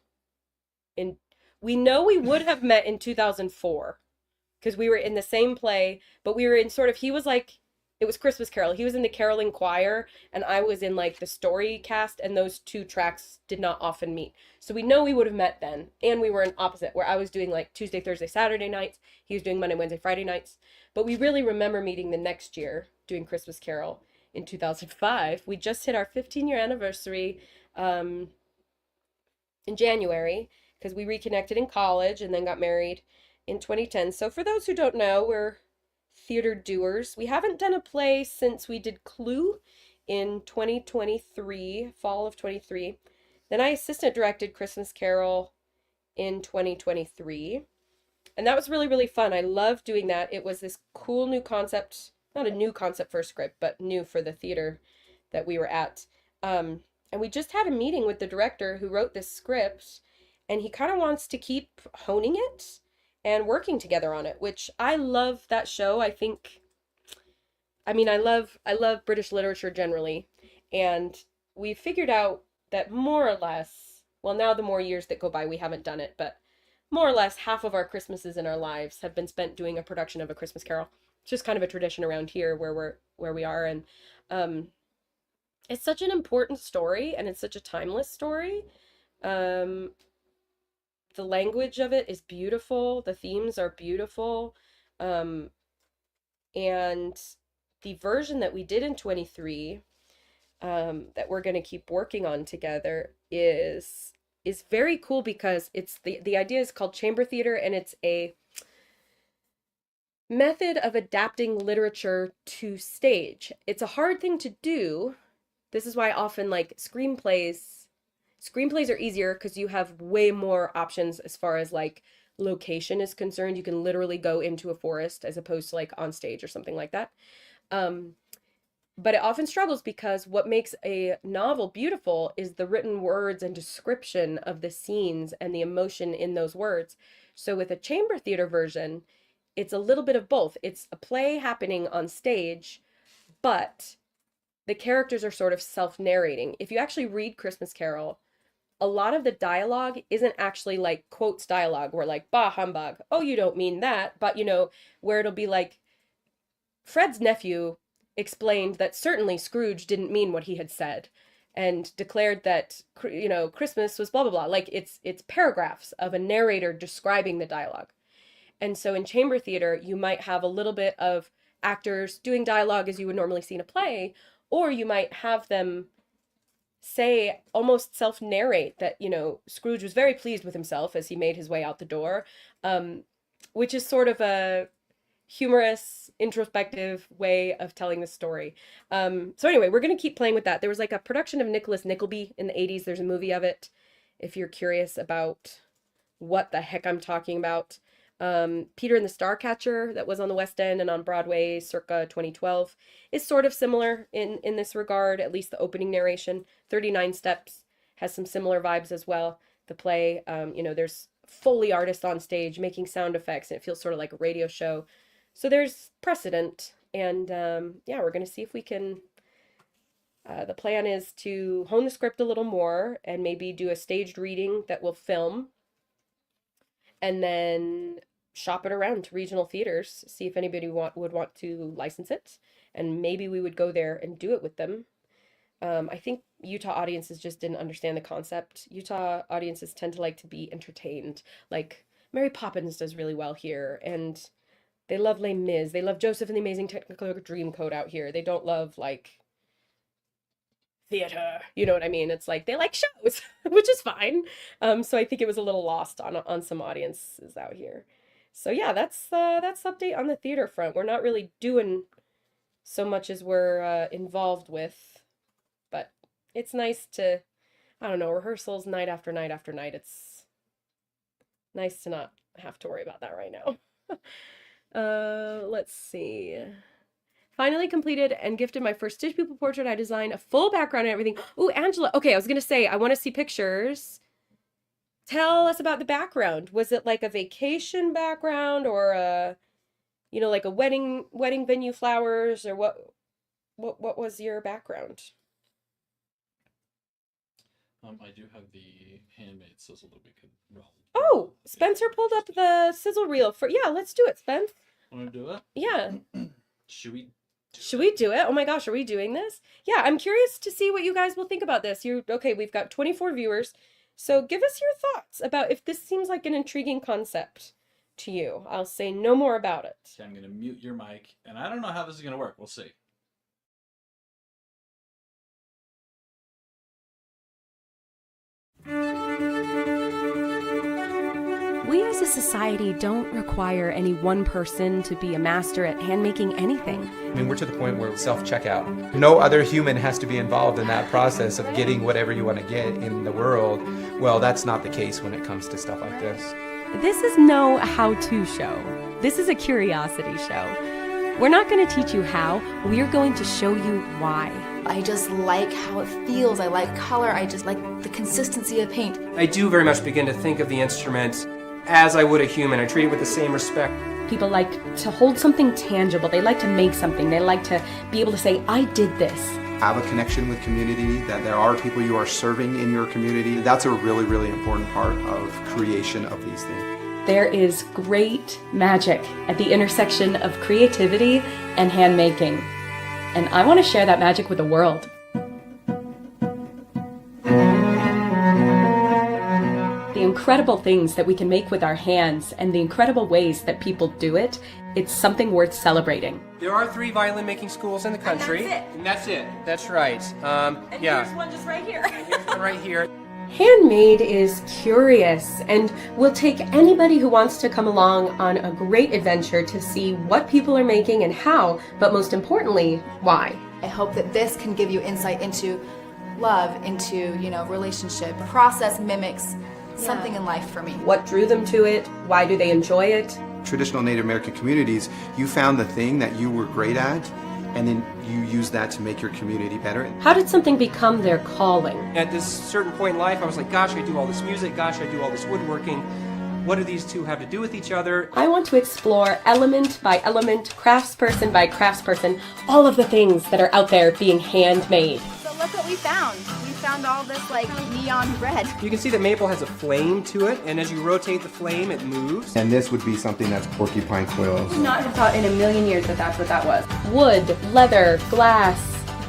In We know we would have met in 2004 because we were in the same play, but we were in sort of, he was like, it was Christmas Carol. He was in the caroling choir, and I was in like the story cast, and those two tracks did not often meet. So we know we would have met then, and we were in opposite, where I was doing like Tuesday, Thursday, Saturday nights. He was doing Monday, Wednesday, Friday nights. But we really remember meeting the next year doing Christmas Carol. in 2005. We just hit our 15-year anniversary um, in January because we reconnected in college and then got married in 2010. So, for those who don't know, we're theater doers. We haven't done a play since we did Clue in 2023, fall of 23. Then I assistant directed Christmas Carol in 2023. And that was really, really fun. I loved doing that. It was this cool new concept, not a new concept for a script, but new for the theater that we were at. And we just had a meeting with the director who wrote this script, and he kind of wants to keep honing it and working together on it, which I love that show. I love British literature generally, and we figured out that more or less, well, now the more years that go by, we haven't done it, but more or less half of our Christmases in our lives have been spent doing a production of A Christmas Carol. It's just kind of a tradition around here where we are, and um, it's such an important story, and it's such a timeless story. Um, the language of it is beautiful. The themes are beautiful. Um, and the version that we did in 23 that we're going to keep working on together is very cool because it's the idea is called chamber theater, and it's a method of adapting literature to stage. It's a hard thing to do. This is why often like screenplays are easier because you have way more options as far as like location is concerned. You can literally go into a forest as opposed to like on stage or something like that. Um, but it often struggles because what makes a novel beautiful is the written words and description of the scenes and the emotion in those words. So with a chamber theater version, it's a little bit of both. It's a play happening on stage, but the characters are sort of self-narrating. If you actually read Christmas Carol, a lot of the dialogue isn't actually like quotes dialogue where like bah humbug, oh you don't mean that, but where it'll be like Fred's nephew explained that certainly Scrooge didn't mean what he had said and declared that Christmas was blah blah blah. Like it's paragraphs of a narrator describing the dialogue. And so in chamber theater, you might have a little bit of actors doing dialogue as you would normally see in a play, or you might have them say almost self-narrate that Scrooge was very pleased with himself as he made his way out the door, um, which is sort of a humorous, introspective way of telling the story. So anyway, we're gonna keep playing with that. There was like a production of Nicholas Nickleby in the 80s. There's a movie of it if you're curious about what the heck I'm talking about. Peter and the Starcatcher that was on the West End and on Broadway circa 2012 is sort of similar in this regard, at least the opening narration. 39 Steps has some similar vibes as well. The play, there's Foley artists on stage making sound effects, and it feels sort of like a radio show. So there's precedent, and yeah, we're going to see if we can. The plan is to hone the script a little more and maybe do a staged reading that we'll film and then shop it around to regional theaters, see if anybody would want to license it, and maybe we would go there and do it with them. I think Utah audiences just didn't understand the concept. Utah audiences tend to like to be entertained. Like Mary Poppins does really well here, and they love Les Mis. They love Joseph and the Amazing Technicolor Dreamcoat out here. They don't love like theater. You know what I mean? It's like they like shows, which is fine. So I think it was a little lost on some audiences out here. So yeah, that's update on the theater front. We're not really doing so much as we're involved with, but it's nice to, I don't know, rehearsals night after night after night. It's nice to not have to worry about that right now. Let's see. Finally completed and gifted my first Stitch People portrait. I designed a full background and everything. Ooh, Angela. Okay, I was gonna say I want to see pictures. Tell us about the background. Was it like a vacation background or like a wedding venue flowers or what was your background? I do have the handmade sizzle that we could roll. Oh, Spencer pulled up the sizzle reel for yeah, let's do it, Spence. Want to do it? Yeah. Should we? Should we do it? Oh my gosh, are we doing this? Yeah, I'm curious to see what you guys will think about this. Okay, we've got 24 viewers. So give us your thoughts about if this seems like an intriguing concept to you. I'll say no more about it. Okay, I'm gonna mute your mic, and I don't know how this is gonna work. We'll see. We as a society don't require any one person to be a master at handmaking anything. I mean, we're to the point where self-checkout. No other human has to be involved in that process of getting whatever you want to get in the world. Well, that's not the case when it comes to stuff like this. This is no how-to show. This is a curiosity show. We're not going to teach you how, we're going to show you why. I just like how it feels. I like color. I just like the consistency of paint. I do very much begin to think of the instrument as I would a human. I treat it with the same respect. People like to hold something tangible. They like to make something. They like to be able to say, I did this. Have a connection with community, that there are people you are serving in your community. That's a really, really important part of creation of these things. There is great magic at the intersection of creativity and handmaking. And I want to share that magic with the world. The incredible things that we can make with our hands and the incredible ways that people do it, it's something worth celebrating. There are 3 violin making schools in the country. And that's it. That's right. Here's one just right here. Here's one right here. Handmade is curious and will take anybody who wants to come along on a great adventure to see what people are making and how, but most importantly, why. I hope that this can give you insight into love, into, relationship. Process mimics something in life for me. What drew them to it? Why do they enjoy it? Traditional Native American communities, you found the thing that you were great at, and then you use that to make your community better. How did something become their calling? At this certain point in life, I was like, gosh, I do all this music. Gosh, I do all this woodworking. What do these two have to do with each other? I want to explore element by element, craftsperson by craftsperson, all of the things that are out there being handmade. So look what we found. We found all this neon red. You can see that maple has a flame to it, and as you rotate the flame, it moves. And this would be something that's porcupine quills. I would not have thought in a million years that that's what that was. Wood, leather, glass,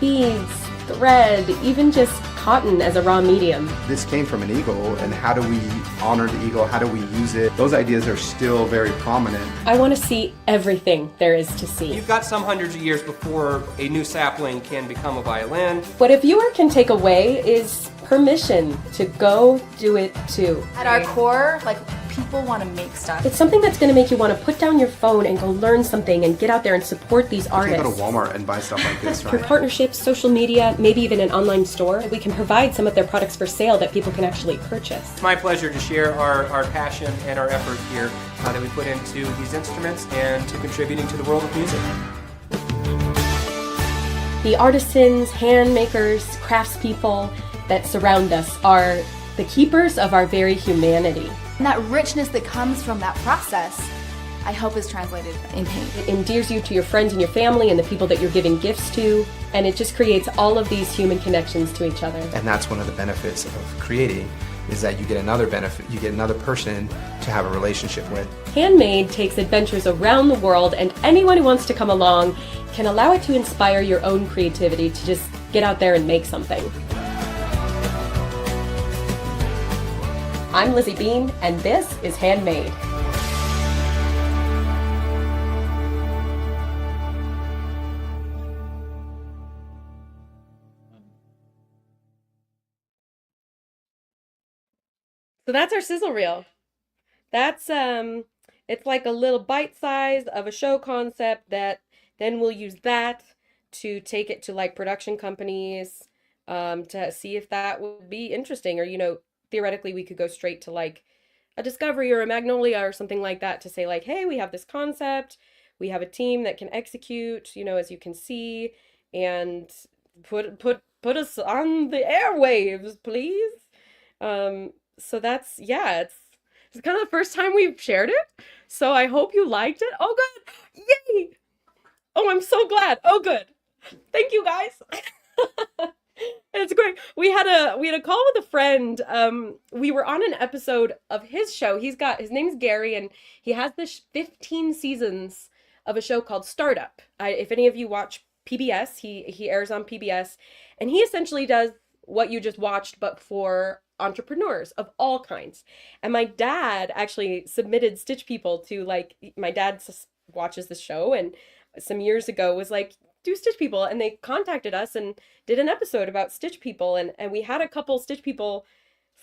beads, thread, even just cotton as a raw medium. This came from an eagle, and how do we honor the eagle? How do we use it? Those ideas are still very prominent. I want to see everything there is to see. You've got some hundreds of years before a new sapling can become a violin. What a viewer can take away is permission to go do it too. At our core, people want to make stuff. It's something that's going to make you want to put down your phone and go learn something and get out there and support these You artists. can't go to Walmart and buy stuff like this, Through right? partnerships, social media, maybe even an online store, we can provide some of their products for sale that people can actually purchase. It's my pleasure to share our passion and our effort here that we put into these instruments and to contributing to the world of music. The artisans, hand makers, craftspeople that surround us are the keepers of our very humanity. And that richness that comes from that process, I hope is translated in paint. It endears you to your friends and your family and the people that you're giving gifts to, and it just creates all of these human connections to each other. And that's one of the benefits of creating, is that you get another benefit, you get another person to have a relationship with. Handmade takes adventures around the world, and anyone who wants to come along can allow it to inspire your own creativity to just get out there and make something. I'm Lizzy Bean, and this is Handmade. So that's our sizzle reel. That's it's like a little bite size of a show concept that then we'll use that to take it to production companies to see if that would be interesting, or theoretically we could go straight to a Discovery or a Magnolia or something like that to say hey, we have this concept, we have a team that can execute, as you can see, and put us on the airwaves, please. So that's, it's kind of the first time we've shared it. So I hope you liked it. Oh, good. Yay. Oh, I'm so glad. Oh, good. Thank you, guys. It's great. We had a call with a friend. We were on an episode of his show. His name's Gary, and he has this 15 seasons of a show called Startup. If any of you watch PBS, he airs on PBS, and he essentially does what you just watched, but for entrepreneurs of all kinds. And my dad actually submitted Stitch People to my dad watches the show, and some years ago was do Stitch People, and they contacted us and did an episode about Stitch People, and we had a couple Stitch People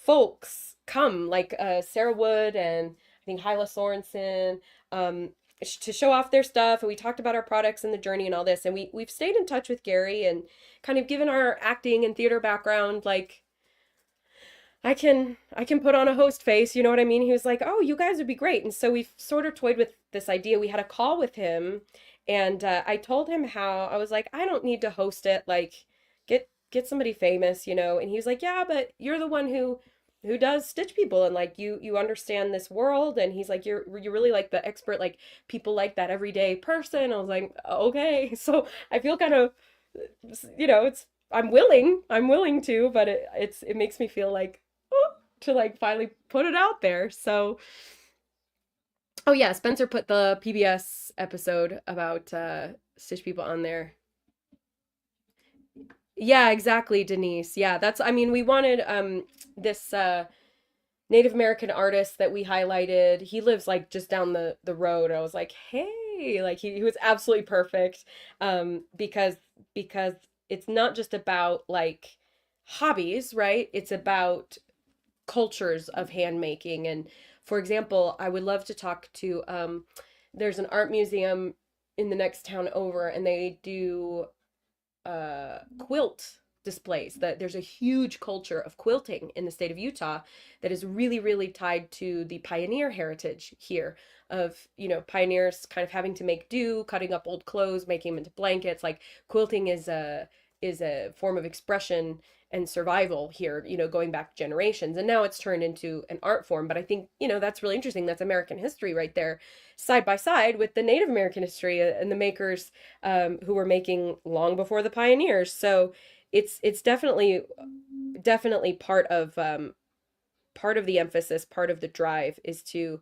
folks come, like Sarah Wood and I think Hyla Sorensen, um, to show off their stuff. And we talked about our products and the journey and all this. And we've stayed in touch with Gary and kind of given our acting and theater background, like I can put on a host face, you know what I mean? He was like, "Oh, you guys would be great." And so we've sort of toyed with this idea. We had a call with him, and I told him how I was like, "I don't need to host it. Like, get somebody famous, you know." And he was like, "Yeah, but you're the one who does stitch people, and like you understand this world." And he's like, "You're really like the expert, like people like that everyday person." I was like, "Okay." So I feel kind of, it's I'm willing to, but it makes me feel like to like finally put it out there. So, oh yeah, Spencer put the PBS episode about Stitch People on there. Yeah, exactly, Denise. Yeah, that's I mean, we wanted this Native American artist that we highlighted. He lives like just down the road. I was like, "Hey," like he was absolutely perfect because it's not just about like hobbies, right? It's about cultures of handmaking. And for example, I would love to talk to there's an art museum in the next town over, and they do quilt displays. That there's a huge culture of quilting in the state of Utah that is really, really tied to the pioneer heritage here of, pioneers kind of having to make do, cutting up old clothes, making them into blankets. Like quilting is a form of expression and survival here, going back generations. And now it's turned into an art form. But I think, that's really interesting. That's American history right there, side by side with the Native American history and the makers who were making long before the pioneers. So it's definitely part of the emphasis, part of the drive is to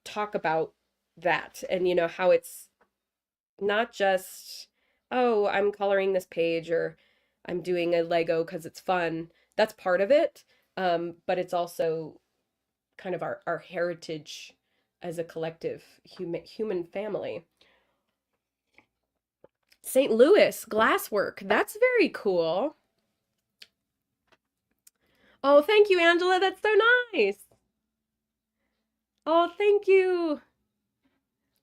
talk about that, and how it's not just, oh, I'm coloring this page or I'm doing a Lego because it's fun. That's part of it. But it's also kind of our heritage as a collective human family. St. Louis glasswork. That's very cool. Oh, thank you, Angela. That's so nice. Oh, thank you.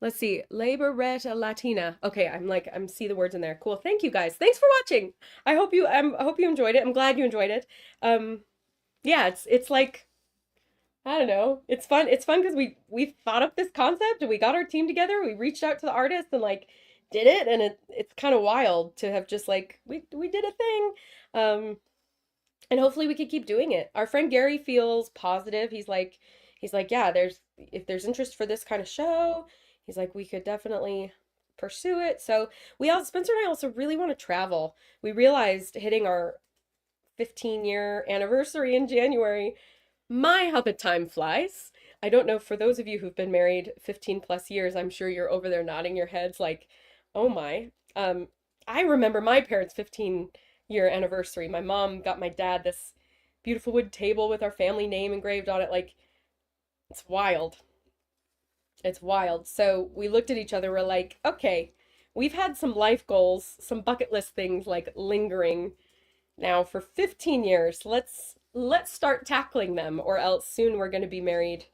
Let's see. Laboretta Latina. Okay, I'm see the words in there. Cool. Thank you guys. Thanks for watching. I hope you enjoyed it. I'm glad you enjoyed it. Yeah, it's like I don't know. It's fun. It's fun because we thought up this concept and we got our team together. We reached out to the artists and like did it, and it's kind of wild to have just like we did a thing. And hopefully we could keep doing it. Our friend Gary feels positive. He's like, yeah, if there's interest for this kind of show, he's like, we could definitely pursue it. So Spencer and I also really want to travel. We realized hitting our 15-year anniversary in January, my how the time flies. I don't know, for those of you who've been married 15 plus years, I'm sure you're over there nodding your heads like, oh my. I remember my parents' 15-year anniversary. My mom got my dad this beautiful wood table with our family name engraved on it. Like, it's wild. It's wild. So we looked at each other, we're like, okay, we've had some life goals, some bucket list things like lingering now for 15 years. Let's start tackling them, or else soon we're going to be married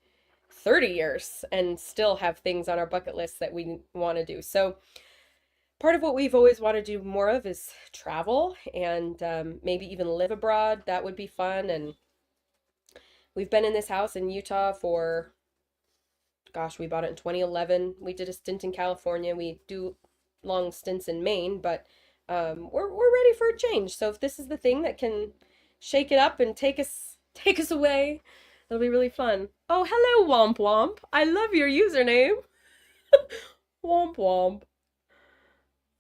30 years and still have things on our bucket list that we want to do. So part of what we've always wanted to do more of is travel and maybe even live abroad. That would be fun. And we've been in this house in Utah for, gosh, we bought it in 2011. We did a stint in California. We do long stints in Maine, but we're ready for a change. So if this is the thing that can shake it up and take us away, it'll be really fun. Oh, hello, Womp Womp. I love your username. Womp Womp.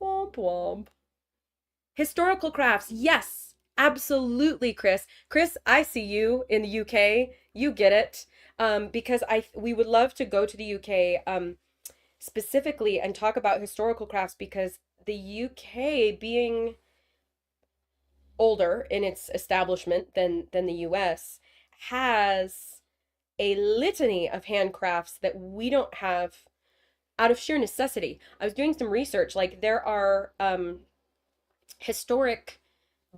Womp Womp. Historical crafts. Yes, absolutely, Chris. Chris, I see you in the UK. You get it. Because we would love to go to the UK specifically and talk about historical crafts, because the UK, being older in its establishment than the US, has a litany of handcrafts that we don't have out of sheer necessity. I was doing some research. Like, there are historic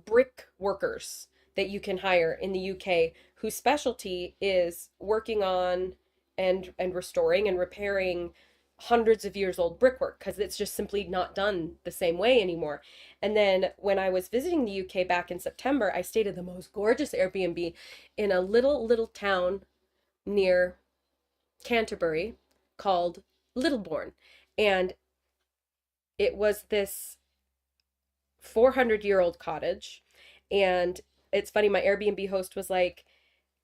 brick workers that you can hire in the UK whose specialty is working on and restoring and repairing hundreds of years old brickwork because it's just simply not done the same way anymore. And then when I was visiting the UK back in September, I stayed at the most gorgeous Airbnb in a little town near Canterbury called Littlebourne. And it was this 400-year-old cottage. And it's funny, my Airbnb host was like,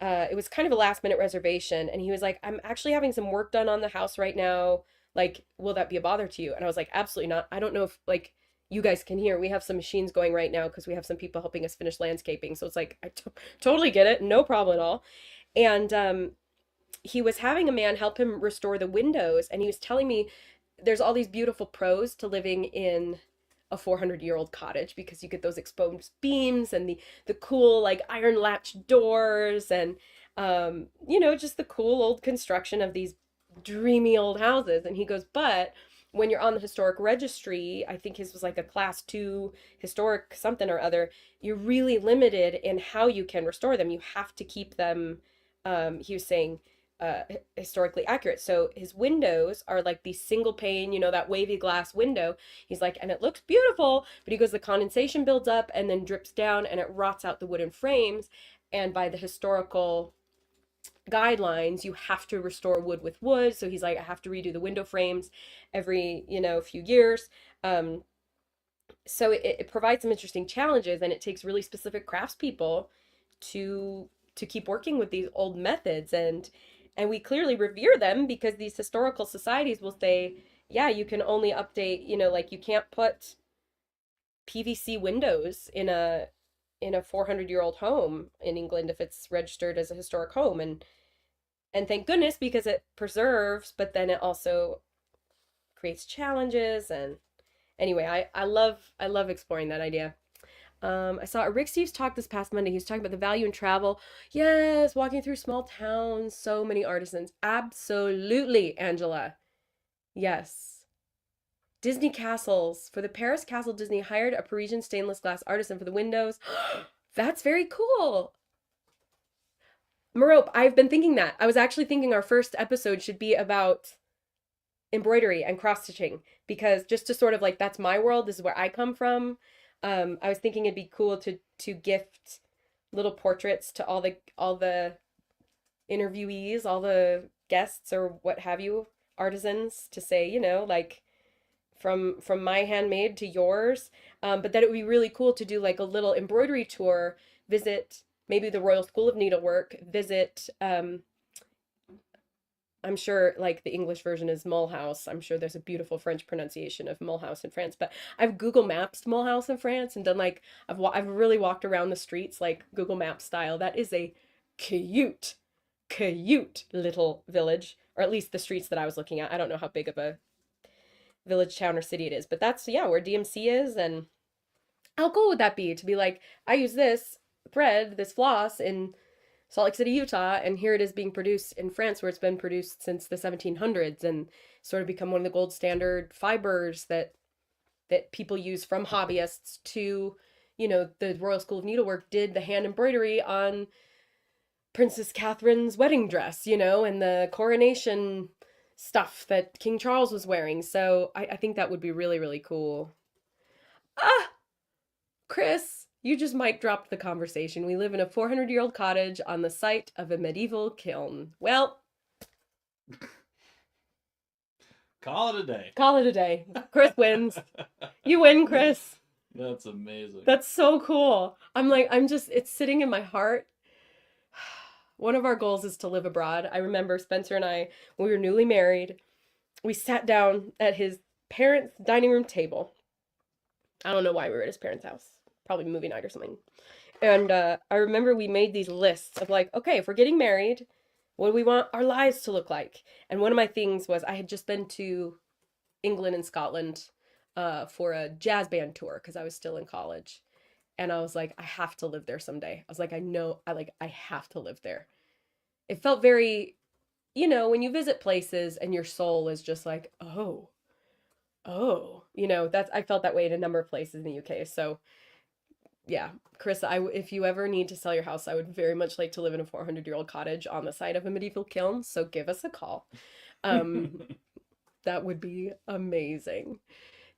it was kind of a last minute reservation. And he was like, I'm actually having some work done on the house right now. Like, will that be a bother to you? And I was like, absolutely not. I don't know if like you guys can hear. We have some machines going right now because we have some people helping us finish landscaping. So it's like, totally get it. No problem at all. And he was having a man help him restore the windows. And he was telling me there's all these beautiful pros to living in a 400-year-old cottage because you get those exposed beams and the cool like iron latch doors and just the cool old construction of these dreamy old houses. And he goes, but when you're on the historic registry, I think his was like a class 2 historic something or other, you're really limited in how you can restore them. You have to keep them, he was saying, historically accurate. So his windows are like these single pane, that wavy glass window. He's like, and it looks beautiful, but he goes, the condensation builds up and then drips down and it rots out the wooden frames. And by the historical guidelines, you have to restore wood with wood. So he's like, I have to redo the window frames every, few years. So it provides some interesting challenges, and it takes really specific craftspeople to keep working with these old methods. And we clearly revere them because these historical societies will say, yeah, you can only update, like you can't put PVC windows in a 400-year-old home in England if it's registered as a historic home. And thank goodness, because it preserves, but then it also creates challenges. And anyway, I love exploring that idea. I saw a Rick Steves talk this past Monday. He was talking about the value in travel. Yes, walking through small towns, so many artisans. Absolutely, Angela. Yes. Disney castles. For the Paris Castle, Disney hired a Parisian stainless glass artisan for the windows. That's very cool. Merope, I've been thinking that. I was actually thinking our first episode should be about embroidery and cross stitching, because just to sort of like, that's my world. This is where I come from. I was thinking it'd be cool to gift little portraits to all the interviewees, all the guests or what have you, artisans, to say, like from my handmade to yours. But that it would be really cool to do like a little embroidery tour, visit maybe the Royal School of Needlework, visit I'm sure like the English version is Mulhouse. I'm sure there's a beautiful French pronunciation of Mulhouse in France, but I've Google Maps Mulhouse in France and done like I've really walked around the streets like Google Maps style. That is a cute little village, or at least the streets that I was looking at. I don't know how big of a village, town, or city it is, but that's where DMC is. And how cool would that be to be like, I use this thread, this floss in Salt Lake City, Utah, and here it is being produced in France, where it's been produced since the 1700s and sort of become one of the gold standard fibers that people use, from hobbyists to, the Royal School of Needlework did the hand embroidery on Princess Catherine's wedding dress, and the coronation stuff that King Charles was wearing. So I think that would be really, really cool. Chris, you just mic dropped the conversation. We live in a 400-year-old cottage on the site of a medieval kiln. Well, Call it a day. call it a day. Chris wins. You win, Chris. That's amazing. That's so cool. It's sitting in my heart. One of our goals is to live abroad. I remember Spencer and I, when we were newly married, we sat down at his parents' dining room table. I don't know why we were at his parents' house. Probably movie night or something. And I remember we made these lists of like, okay, if we're getting married, what do we want our lives to look like? And one of my things was, I had just been to England and Scotland for a jazz band tour because I was still in college. And I was like, I have to live there someday. I was like, I have to live there. It felt very, when you visit places and your soul is just like, oh, I felt that way in a number of places in the UK. So yeah, Chris, if you ever need to sell your house, I would very much like to live in a 400-year-old cottage on the side of a medieval kiln. So give us a call. That would be amazing.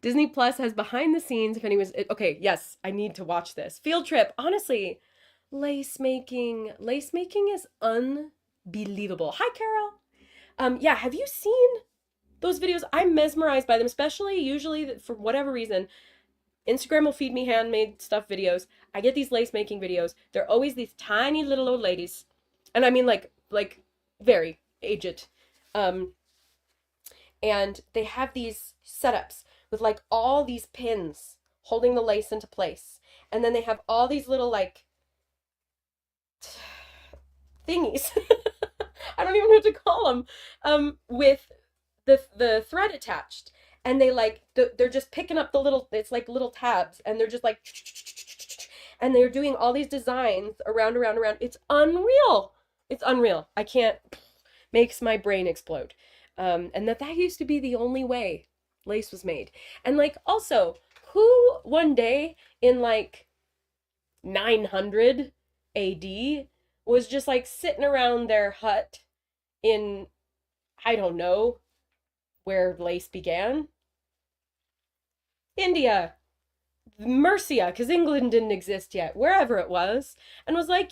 Disney Plus has behind the scenes. If anyone's okay, yes, I need to watch this field trip. Honestly, lace making is unbelievable. Hi, Carol. Yeah, have you seen those videos? I'm mesmerized by them, especially usually for whatever reason. Instagram will feed me handmade stuff videos. I get these lace making videos. They're always these tiny little old ladies, and I mean like very aged. Um, and they have these setups with like all these pins holding the lace into place. And then they have all these little like thingies. I don't even know what to call them. With the thread attached. And they like they're just picking up the little, it's like little tabs, and they're just like, and they're doing all these designs around. It's unreal. It's unreal. I can't, makes my brain explode. And that used to be the only way lace was made. And like also, who one day in like 900 AD was just like sitting around their hut in, I don't know where lace began? India, Mercia, because England didn't exist yet, wherever it was, and was like,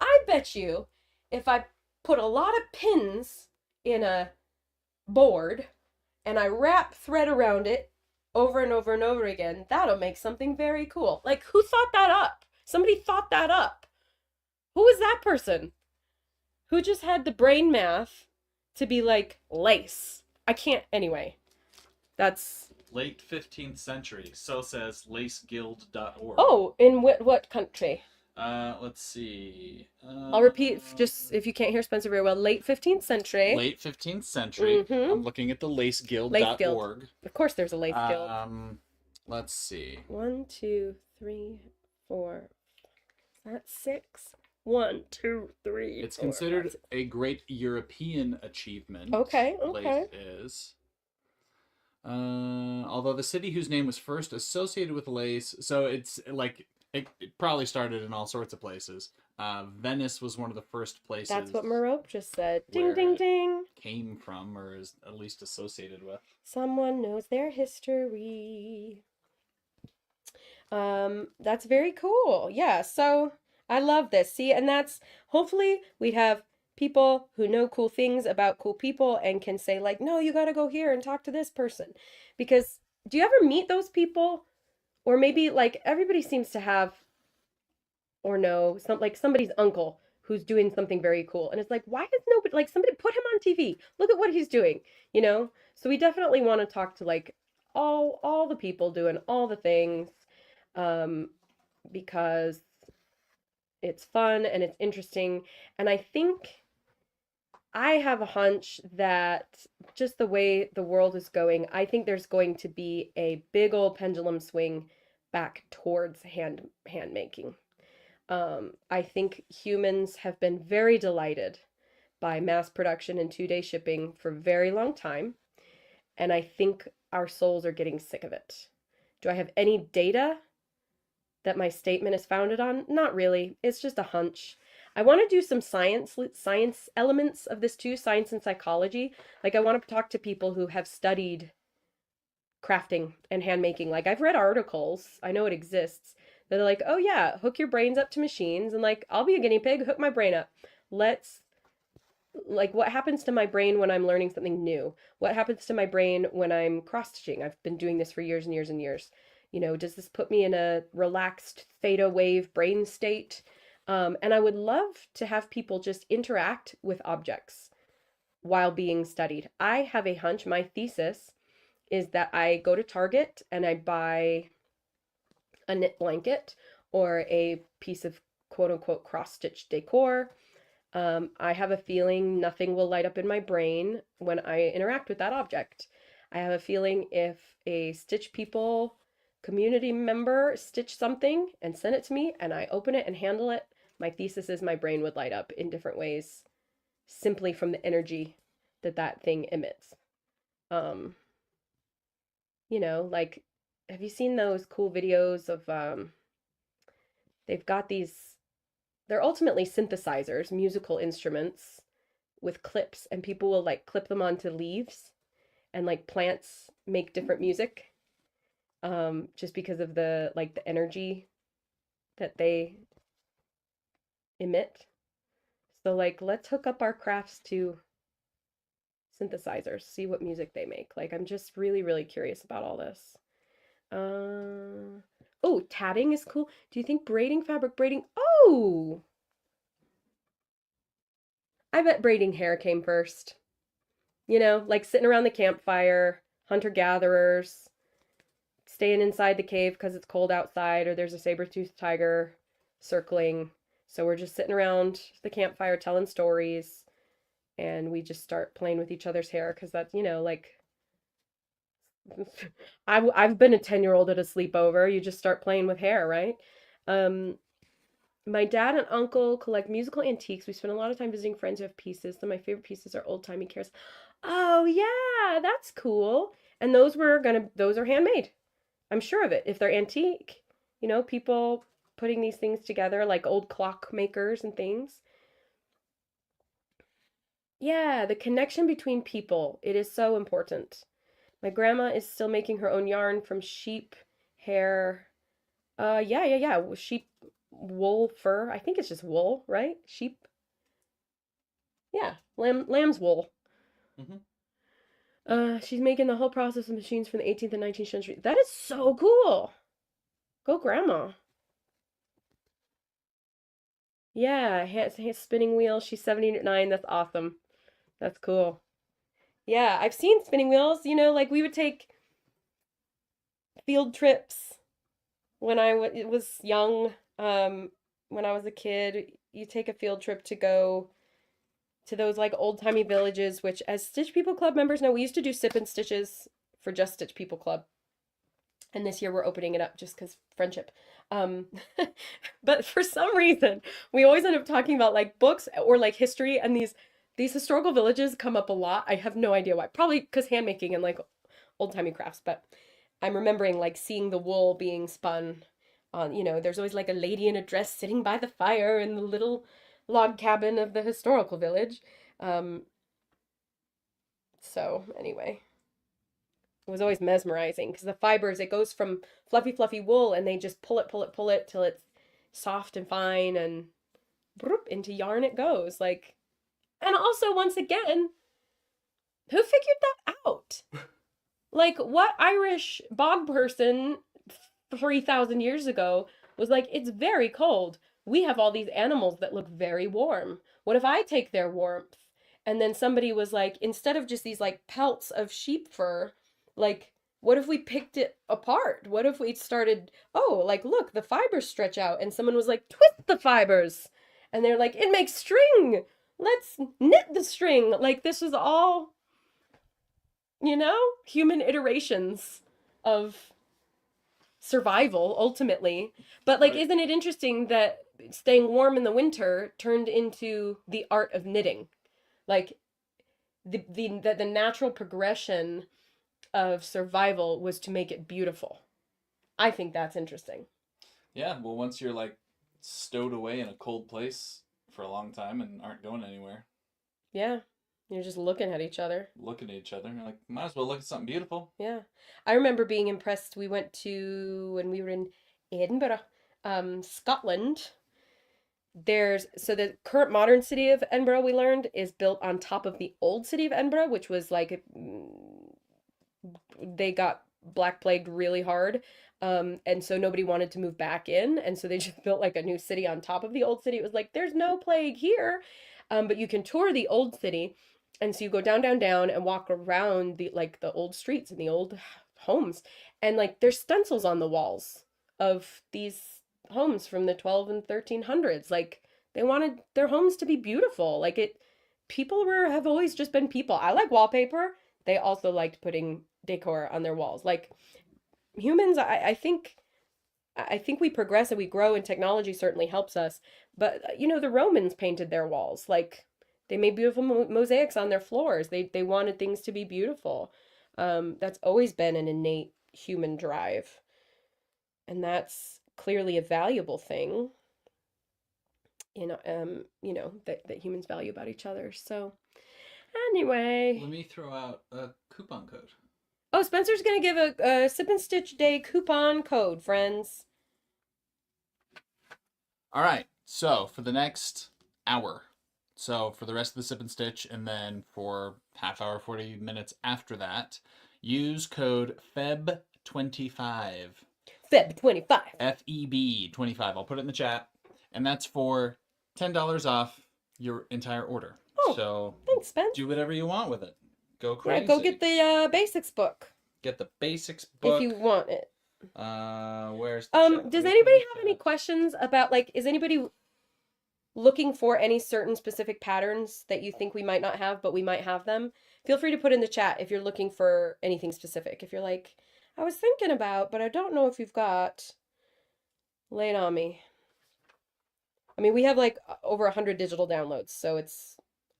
I bet you if I put a lot of pins in a board and I wrap thread around it over and over and over again, that'll make something very cool. Like, who thought that up? Somebody thought that up. Who was that person? Who just had the brain math to be like, lace? I can't, anyway. That's Late 15th century. So says laceguild.org. Oh, in what country? Let's see. I'll repeat, just if you can't hear Spencer very well. Late 15th century. Late 15th century. Mhm. I'm looking at the laceguild.org. Lace Guild. Of course, there's a lace guild. Let's see. 1, 2, 3, 4. That's 6. 1, 2, 3. It's 4, considered 5, 6. a great European achievement. Okay. Lace is. Although the city whose name was first associated with lace, so it's like it probably started in all sorts of places. Venice was one of the first places. That's what Marope just said. Ding, where ding, it ding. Came from, or is at least associated with. Someone knows their history. That's very cool. Yeah, so I love this. See, and that's hopefully we have people who know cool things about cool people and can say like, no, you got to go here and talk to this person. Because do you ever meet those people? Or maybe like everybody seems to have or know somebody's uncle who's doing something very cool. And it's like, why is nobody, like, somebody put him on TV. Look at what he's doing, you know? So we definitely want to talk to like all the people doing all the things, because it's fun and it's interesting. And I think I have a hunch that just the way the world is going, I think there's going to be a big old pendulum swing back towards hand making. I think humans have been very delighted by mass production and 2-day shipping for a very long time, and I think our souls are getting sick of it. Do I have any data that my statement is founded on? Not really. It's just a hunch. I want to do some science elements of this too, science and psychology. Like I want to talk to people who have studied crafting and handmaking. Like I've read articles, I know it exists. They're like, oh yeah, hook your brains up to machines, and like I'll be a guinea pig, hook my brain up. Let's, like, what happens to my brain when I'm learning something new? What happens to my brain when I'm cross stitching? I've been doing this for years and years and years. You know, does this put me in a relaxed theta wave brain state? And I would love to have people just interact with objects while being studied. I have a hunch, my thesis is that I go to Target and I buy a knit blanket or a piece of quote unquote cross stitch decor. I have a feeling nothing will light up in my brain when I interact with that object. I have a feeling if a Stitch People community member stitch something and send it to me and I open it and handle it, my thesis is my brain would light up in different ways simply from the energy that thing emits. You know, like, have you seen those cool videos of they've got these, they're ultimately synthesizers, musical instruments with clips, and people will like clip them onto leaves, and like plants make different music, just because of the like the energy that they emit. So like let's hook up our crafts to synthesizers, see what music they make. Like I'm just really, really curious about all this. Oh, tatting is cool. Do you think braiding, fabric braiding? Oh, I bet braiding hair came first. You know, like sitting around the campfire, hunter-gatherers, staying inside the cave because it's cold outside, or there's a saber-toothed tiger circling. So we're just sitting around the campfire telling stories, and we just start playing with each other's hair because that's, you know, like I've been a 10-year-old at a sleepover. You just start playing with hair, right? Um, my dad and uncle collect musical antiques. We spend a lot of time visiting friends who have pieces. Some of my favorite pieces are old-timey carols. Oh yeah, that's cool. And those are handmade. I'm sure of it. If they're antique, you know, people putting these things together like old clock makers and things. Yeah, the connection between people. It is so important. My grandma is still making her own yarn from sheep hair. Yeah. Sheep wool fur. I think it's just wool, right? Sheep. Yeah, lamb's wool. Hmm. She's making the whole process of machines from the 18th and 19th century. That is so cool. Go grandma. Yeah, spinning wheel. She's 79. That's awesome. That's cool. Yeah, I've seen spinning wheels. You know, like we would take field trips when was young. When I was a kid, you take a field trip to go to those like old-timey villages, which as Stitch People Club members know, we used to do sip and stitches for just Stitch People Club. And this year we're opening it up just because friendship. Um, but for some reason, we always end up talking about like books or like history, and these historical villages come up a lot. I have no idea why. Probably because handmaking and like old-timey crafts, but I'm remembering like seeing the wool being spun on, you know, there's always like a lady in a dress sitting by the fire in the little log cabin of the historical village. Um, so anyway, it was always mesmerizing because the fibers, it goes from fluffy, fluffy wool, and they just pull it till it's soft and fine, and broop, into yarn it goes. Like, and also, once again, who figured that out? Like, what Irish bog person 3,000 years ago was like, it's very cold. We have all these animals that look very warm. What if I take their warmth? And then somebody was like, instead of just these like pelts of sheep fur, like, what if we picked it apart? What if we started, oh, like, look, the fibers stretch out. And someone was like, twist the fibers. And they're like, it makes string. Let's knit the string. Like, this was all, you know, human iterations of survival ultimately. But like, Right. isn't it interesting that staying warm in the winter turned into the art of knitting? Like the natural progression of survival was to make it beautiful. I think that's interesting. Yeah, well, once you're like stowed away in a cold place for a long time and aren't going anywhere, Yeah. You're just looking at each other. looking at each other, you're like, might as well look at something beautiful. Yeah. I remember being impressed. We went to, when we were in Edinburgh, Scotland. So the current modern city of Edinburgh, we learned, is built on top of the old city of Edinburgh, which was like they got black plagued really hard. And so nobody wanted to move back in, and so they just built like a new city on top of the old city. It was like there's no plague here. But you can tour the old city, and so you go down and walk around the old streets and the old homes, and like there's stencils on the walls of these homes from the 12 and 1300s. Like they wanted their homes to be beautiful. Like it people were have always just been people. I like wallpaper. They also liked putting decor on their walls. Like humans, I think we progress and we grow, and technology certainly helps us. But you know, the Romans painted their walls. Like they made beautiful mosaics on their floors. They wanted things to be beautiful. That's always been an innate human drive, and that's clearly a valuable thing. that humans value about each other. So anyway, Let me throw out a coupon code. oh, Spencer's gonna give a Sip and Stitch Day coupon code, friends. All right. So for the next hour, so for the rest of the Sip and Stitch, and then for half hour, 40 minutes after that, use code FEB25. Feb 25. FEB25. I'll put it in the chat, and that's for $10 off your entire order. Oh, so thanks, Spence. do whatever you want with it. Go crazy. Yeah, go get the basics book Get the basics book. if you want it. Where's the chat? Does anybody have any questions about, like, is anybody looking for any certain specific patterns that you think we might not have, but we might have them? Feel free to put in the chat if you're looking for anything specific. If you're like, I was thinking about, but I don't know if you've got, lay it on me. I mean, we have like over 100 digital downloads, so it's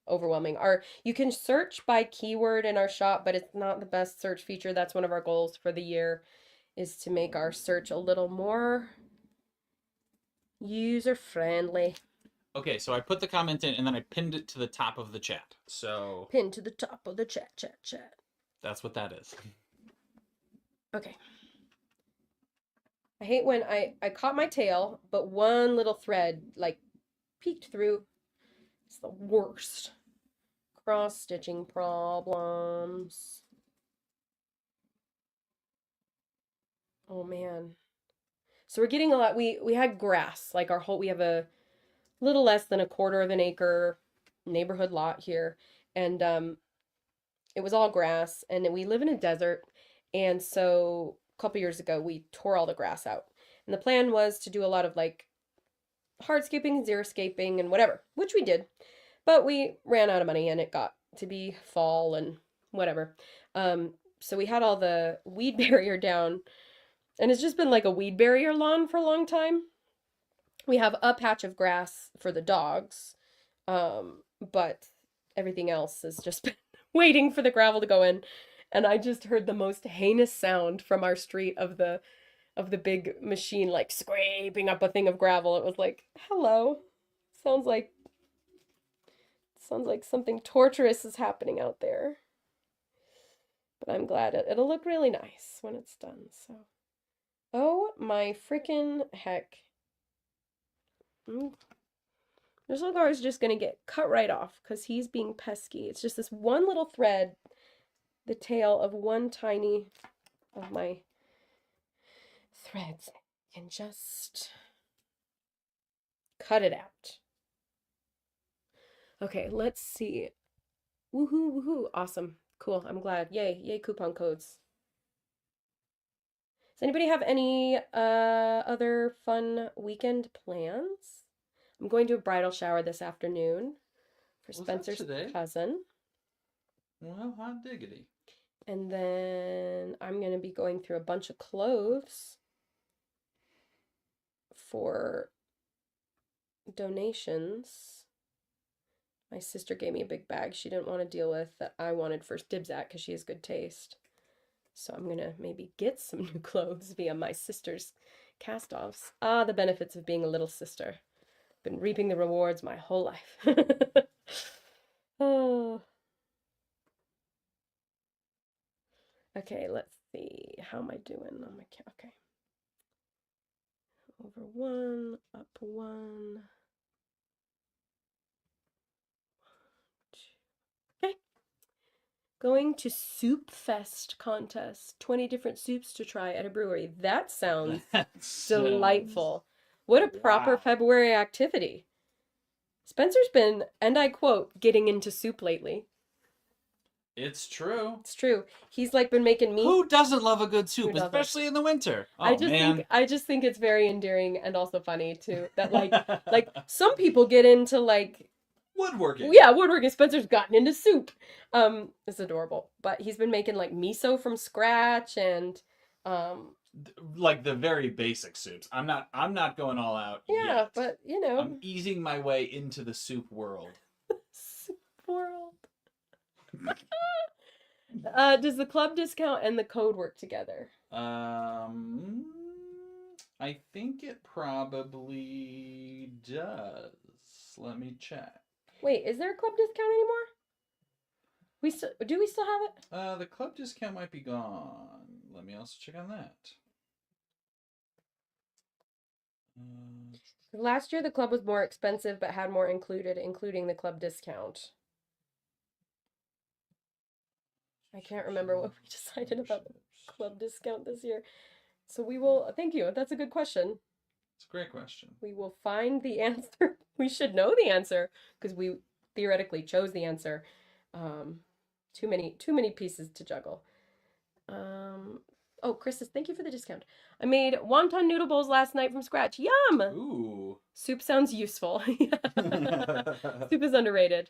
overwhelming. You can search by keyword in our shop, but it's not the best search feature. That's one of our goals for the year, is to make our search a little more user friendly. Okay, so I put the comment in and then I pinned it to the top of the chat. So Pin to the top of the chat. that's what that is. Okay. I hate when I caught my tail, but one little thread like peeked through. It's the worst. Cross-stitching problems. Oh man. So we're getting a lot. We had grass, like we have a little less than a quarter of an acre neighborhood lot here, and it was all grass, and we live in a desert, and so a couple years ago we tore all the grass out, and the plan was to do a lot of like hardscaping, xeriscaping, and whatever, which we did, but we ran out of money, and it got to be fall and whatever. So we had all the weed barrier down, and it's just been like a weed barrier lawn for a long time. We have a patch of grass for the dogs, but everything else has just been waiting for the gravel to go in. And I just heard the most heinous sound from our street of the big machine like scraping up a thing of gravel. It was like, hello. Sounds like something torturous is happening out there. But I'm glad it'll look really nice when it's done. So, oh my freaking heck. This little guy is just gonna get cut right off because he's being pesky. It's just this one little thread, the tail of one tiny of my threads, and just cut it out. Okay, let's see. Woohoo, woohoo, awesome, cool, I'm glad. Yay coupon codes. Does anybody have any other fun weekend plans? I'm going to a bridal shower this afternoon for Spencer's cousin. Well, hot diggity. And then I'm going to be going through a bunch of clothes for donations. My sister gave me a big bag she didn't want to deal with that I wanted first dibs at because she has good taste. So I'm going to maybe get some new clothes via my sister's cast-offs. Ah, the benefits of being a little sister. Been reaping the rewards my whole life. Oh. Okay, let's see. How am I doing on my okay. Over 1, up 1. Okay. Going to Soup Fest contest. 20 different soups to try at a brewery. That sounds delightful. What a proper February activity. Spencer's been, and I quote, getting into soup lately. It's true. It's true. He's like been making meat. Who doesn't love a good soup, especially in the winter? Oh, I just think it's very endearing and also funny too. That like some people get into like woodworking. Yeah, woodworking. Spencer's gotten into soup. It's adorable. But he's been making like miso from scratch and like the very basic soups. I'm not going all out. Yeah, yet. but you know, I'm easing my way into the soup world. Soup world. Does the club discount and the code work together? I think it probably does. Let me check. Wait, is there a club discount anymore? Do we still have it? The club discount might be gone. Let me also check on that. Last year the club was more expensive but had more included, including the club discount. I can't remember what we decided about the club discount this year. So we will, thank you. That's a good question. It's a great question. We will find the answer. We should know the answer because we theoretically chose the answer. Too many pieces to juggle. Oh, Chris says, thank you for the discount. I made wonton noodle bowls last night from scratch. Yum! Ooh. Soup sounds useful. Soup is underrated.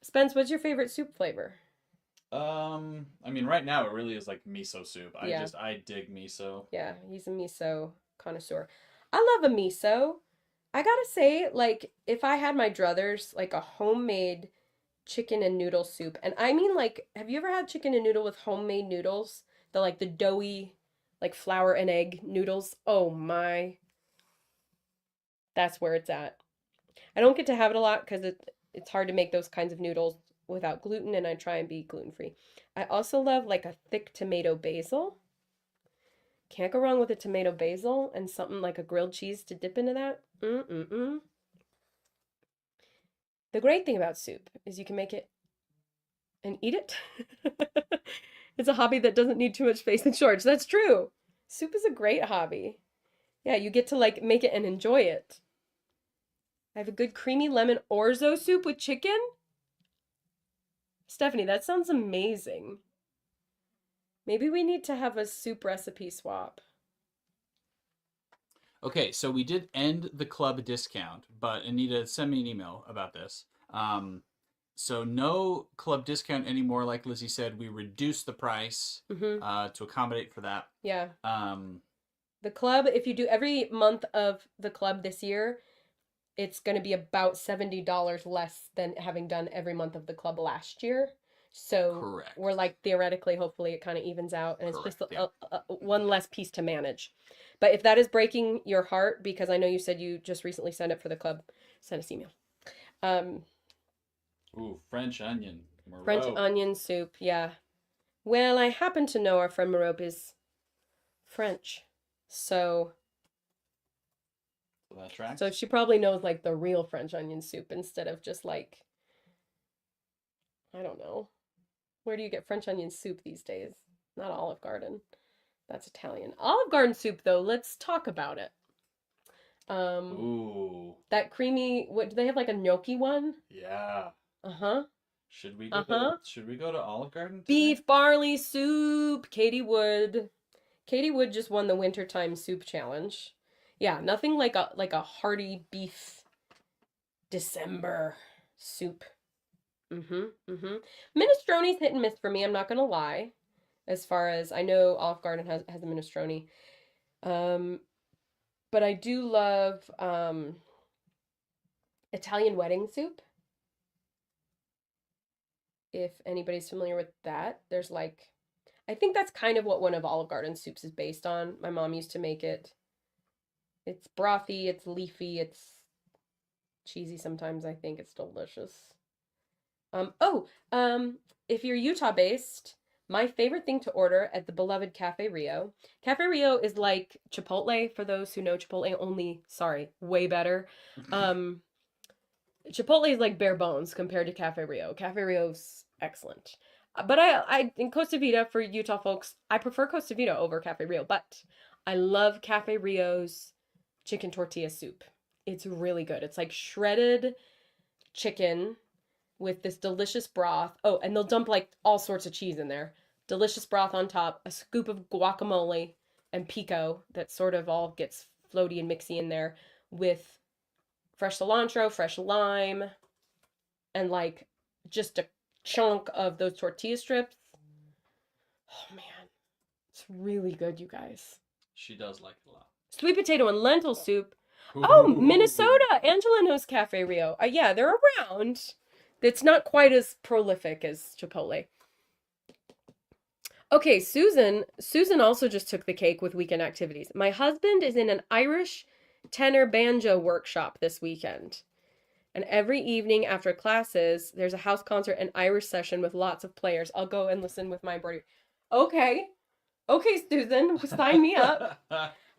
Spence, what's your favorite soup flavor? I mean, right now it really is like miso soup. Yeah. I dig miso. Yeah, he's a miso connoisseur. I love a miso. I gotta say, like, if I had my druthers, like a homemade chicken and noodle soup, and I mean, like, have you ever had chicken and noodle with homemade noodles? The doughy, like flour and egg noodles. Oh my. That's where it's at. I don't get to have it a lot because it's hard to make those kinds of noodles without gluten, and I try and be gluten-free. I also love like a thick tomato basil. Can't go wrong with a tomato basil and something like a grilled cheese to dip into that. The great thing about soup is you can make it and eat it. It's a hobby that doesn't need too much space and shorts. That's true. Soup is a great hobby. Yeah, you get to like make it and enjoy it. I have a good creamy lemon orzo soup with chicken. Stephanie, that sounds amazing. Maybe we need to have a soup recipe swap. Okay, so we did end the club discount, but Anita, send me an email about this. So no club discount anymore. Like Lizzy said, we reduced the price to accommodate for that. Yeah. The club, if you do every month of the club this year, it's going to be about $70 less than having done every month of the club last year. So Correct. We're like theoretically, hopefully it kind of evens out and it's just one less piece to manage. But if that is breaking your heart, because I know you said you just recently signed up for the club, send us email. Ooh, French onion. Merope. French onion soup, yeah. Well, I happen to know our friend Merope is French, so that tracks. So she probably knows like the real French onion soup instead of just like, I don't know. Where do you get French onion soup these days? Not Olive Garden. That's Italian. Olive Garden soup though, let's talk about it. Ooh. That creamy, what do they have, like a gnocchi one? Yeah. Uh-huh. Should we go to Olive Garden today? Beef barley soup. Katie Wood just won the wintertime soup challenge. Yeah, nothing like a hearty beef December soup. Minestrone's hit and miss for me, I'm not gonna lie. As far as I know, Olive Garden has a minestrone. But I do love Italian wedding soup. If anybody's familiar with that, there's like, I think that's kind of what one of Olive Garden's soups is based on. My mom used to make it. It's brothy, it's leafy, it's cheesy sometimes. I think it's delicious. If you're Utah-based, my favorite thing to order at the beloved Cafe Rio. Cafe Rio is like Chipotle, for those who know Chipotle, only, sorry, way better. Chipotle is like bare bones compared to Cafe Rio. Cafe Rio's excellent. But I in Costa Vida, for Utah folks, I prefer Costa Vida over Cafe Rio, but I love Cafe Rio's chicken tortilla soup. It's really good. It's like shredded chicken with this delicious broth. Oh, and they'll dump like all sorts of cheese in there. Delicious broth on top, a scoop of guacamole and pico that sort of all gets floaty and mixy in there with fresh cilantro, fresh lime, and like just a chunk of those tortilla strips. Oh man, it's really good, you guys. She does like it a lot. Sweet potato and lentil soup. Ooh. Oh, Minnesota. Angela knows Cafe Rio. Yeah, they're around. It's not quite as prolific as Chipotle. Okay, Susan also just took the cake with weekend activities. My husband is in an Irish tenor banjo workshop this weekend. And every evening after classes, there's a house concert and Irish session with lots of players. I'll go and listen with my embroidery. Okay. Okay, Susan, sign me up.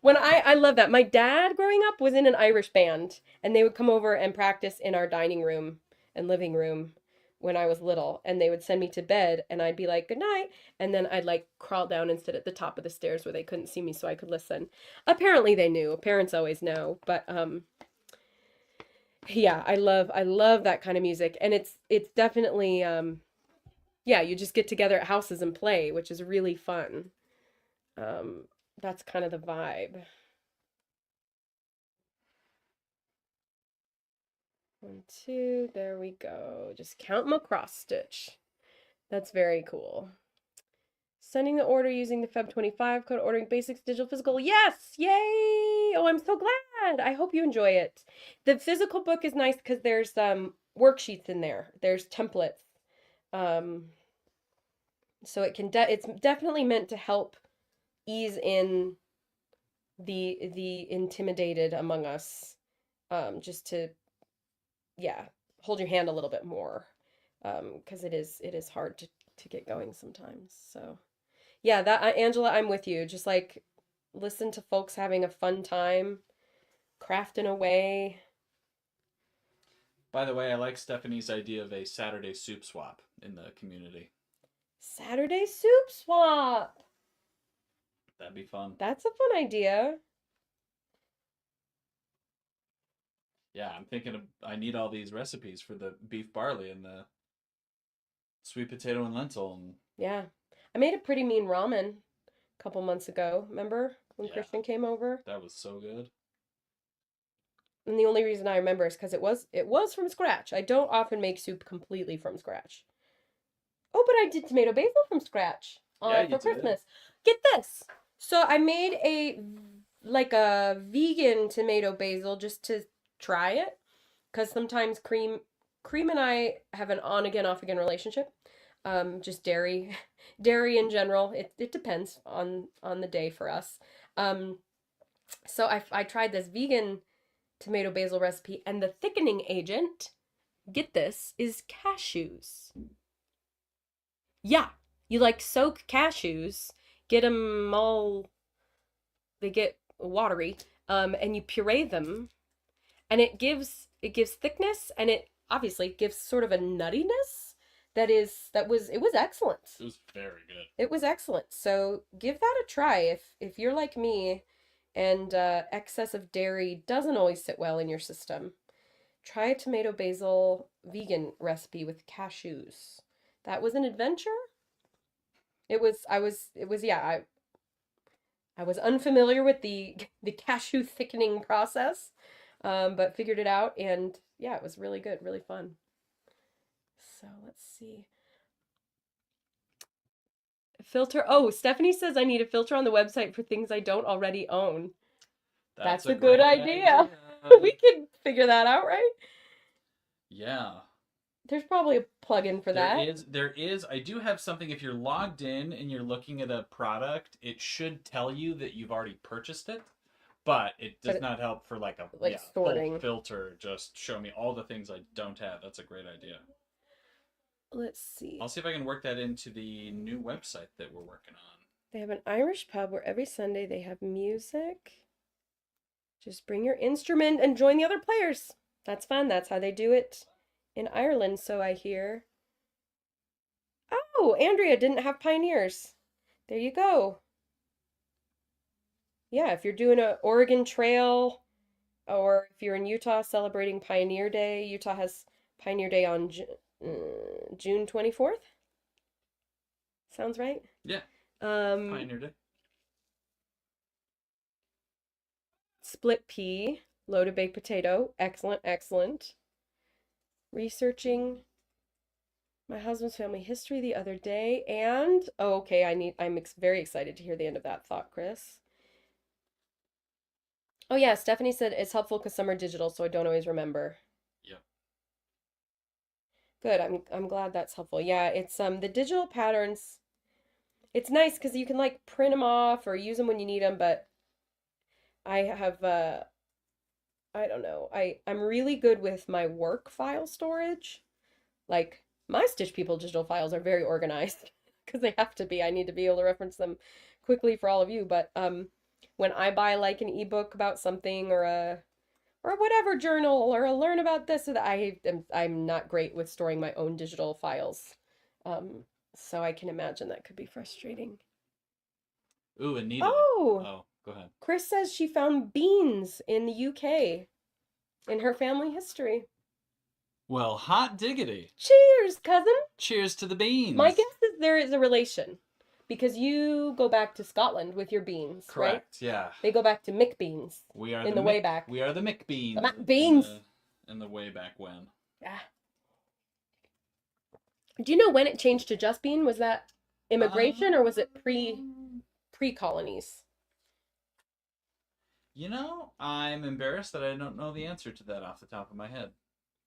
When I love that. My dad growing up was in an Irish band, and they would come over and practice in our dining room and living room when I was little, and they would send me to bed, and I'd be like, good night, and then I'd like crawl down and sit at the top of the stairs where they couldn't see me so I could listen. Apparently they knew. Parents always know, but yeah, I love that kind of music, and it's definitely yeah, you just get together at houses and play, which is really fun. Um that's kind of the vibe. 1, 2, there we go. Just count them across stitch. That's very cool. Sending the order using the Feb 25 code, ordering basics, digital, physical. Yes! Yay! Oh, I'm so glad. I hope you enjoy it. The physical book is nice because there's worksheets in there. There's templates. Um, so it's definitely meant to help ease in the intimidated among us. Just to, yeah, hold your hand a little bit more. Because it is hard to get going sometimes. So yeah, that Angela, I'm with you. Just like listen to folks having a fun time, crafting away. By the way, I like Stephanie's idea of a Saturday soup swap in the community. Saturday soup swap. That'd be fun. That's a fun idea. Yeah, I'm thinking I need all these recipes for the beef barley and the sweet potato and lentil. And Yeah. I made a pretty mean ramen a couple months ago. Remember when Yeah. Christian came over? that was so good. And the only reason I remember is because it was from scratch. I don't often make soup completely from scratch. Oh, but I did tomato basil from scratch Yeah, you for did. Christmas. Get this. So I made a vegan tomato basil just to try it, because sometimes cream and I have an on again off again relationship. Just dairy in general. It depends on the day for us. So I tried this vegan tomato basil recipe, and the thickening agent, get this, is cashews. Yeah, you like soak cashews, get them all, they get watery, and you puree them, and it gives thickness, and it obviously gives sort of a nuttiness it was excellent. It was very good. It was excellent. So give that a try if you're like me, and excess of dairy doesn't always sit well in your system. Try a tomato basil vegan recipe with cashews. That was an adventure. Yeah, I was unfamiliar with the cashew thickening process, but figured it out, and yeah, it was really good, really fun. So let's see. Filter. Oh, Stephanie says I need a filter on the website for things I don't already own. That's a good great idea. We could figure that out, right? Yeah. There's probably a plugin for that. There is. I do have something. If you're logged in and you're looking at a product, it should tell you that you've already purchased it, but it does not help for like sorting. full filter. Just show me all the things I don't have. That's a great idea. Let's see. I'll see if I can work that into the new website that we're working on. They have an Irish pub where every Sunday they have music. Just bring your instrument and join the other players. That's fun. That's how they do it in Ireland, so I hear. Oh, Andrea didn't have pioneers. There you go. Yeah, if you're doing a Oregon Trail, or if you're in Utah celebrating Pioneer Day, Utah has Pioneer Day on June 24th. Sounds right? Yeah. Pioneer Day. Split pea, loaded baked potato. Excellent, excellent. Researching my husband's family history the other day, and oh, okay, I'm very excited to hear the end of that thought, Chris. Oh yeah, Stephanie said it's helpful because some are digital, so I don't always remember. Yep. Good. I'm glad that's helpful. Yeah, it's the digital patterns. It's nice because you can like print them off or use them when you need them, but I have I don't know. I'm really good with my work file storage. Like my Stitch People digital files are very organized because they have to be. I need to be able to reference them quickly for all of you. But when I buy like an ebook about something or a or whatever journal or a learn about this or that, I'm not great with storing my own digital files. So I can imagine that could be frustrating. Ooh, Anita. Oh, Oh, go ahead. Chris says she found beans in the UK in her family history. Well, hot diggity. Cheers, cousin. Cheers to the beans. My guess is there is a relation because you go back to Scotland with your beans, right? Correct, yeah. They go back to Mick beans. We are in the way Mick- back. We are the Mick beans. The Mac beans. In the way back when. Ah. Do you know when it changed to just bean? Was that immigration or was it pre-colonies? You know, I'm embarrassed that I don't know the answer to that off the top of my head.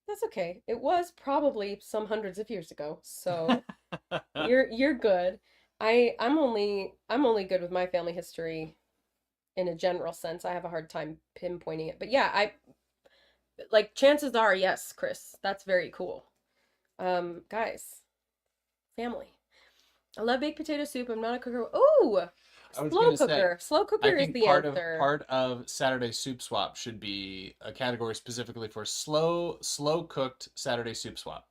That's okay. It was probably some hundreds of years ago, so you're good. I'm only good with my family history in a general sense. I have a hard time pinpointing it. But yeah, I like chances are yes, Chris. That's very cool. Guys, family. I love baked potato soup. I'm not a cooker. Oh, I was slow gonna say, cooker. Slow I cooker is think the answer. part of Saturday Soup Swap should be a category specifically for slow cooked Saturday Soup Swap.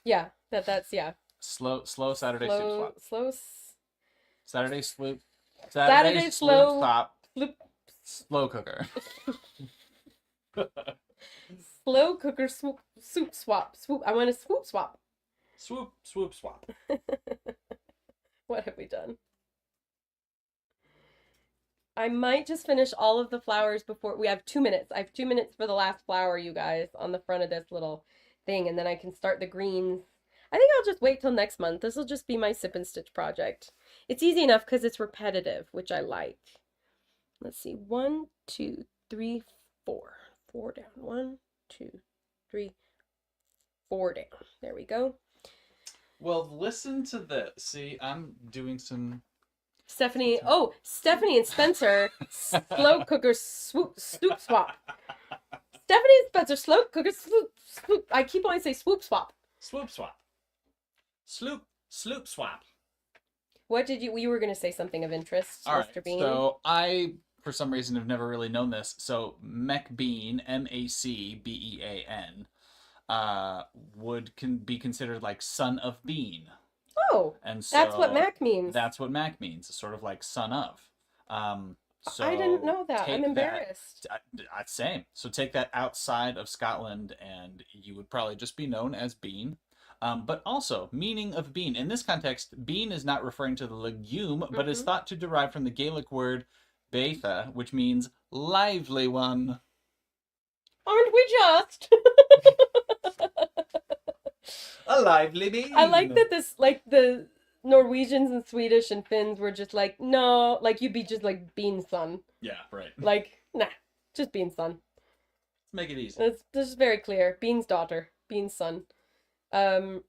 Yeah, that's yeah. Slow Saturday Soup Swap. Saturday sloop. Saturday slow Swap. sloop. Slow cooker. Slow cooker soup swap. Swoop. I want a swoop swap. Swoop swap. What have we done? I might just finish all of the flowers before we have 2 minutes. I have 2 minutes for the last flower, you guys, on the front of this little thing, and then I can start the greens. I think I'll just wait till next month. This will just be my sip and stitch project. It's easy enough because it's repetitive, which I like. Let's see. 1, 2, 3, 4. 4 down. 1, 2, 3, 4 down. There we go. Well, listen to this. See, I'm doing some. Stephanie and Spencer, slow cooker swoop swap. Stephanie and Spencer, slow cooker swoop. I keep wanting to say swoop swap. Swoop swap. Sloop swap. What did you were going to say something of interest, All Mr. right, Bean? so I, for some reason, have never really known this. So Macbean, Macbean, can be considered like son of bean. Oh, And so that's what Mac means. That's what Mac means, sort of like son of. So I didn't know that. I'm embarrassed. Same. So take that outside of Scotland, and you would probably just be known as bean. But also, meaning of bean. In this context, bean is not referring to the legume, but is thought to derive from the Gaelic word beitha, which means lively one. Aren't we just? A lively bean. I like that this, like the Norwegians and Swedish and Finns were just like, no, like you'd be just like Bean's son. Yeah, right. Like, nah, just Bean's son. Let's make it easy. It's just very clear. Bean's daughter, Bean's son. I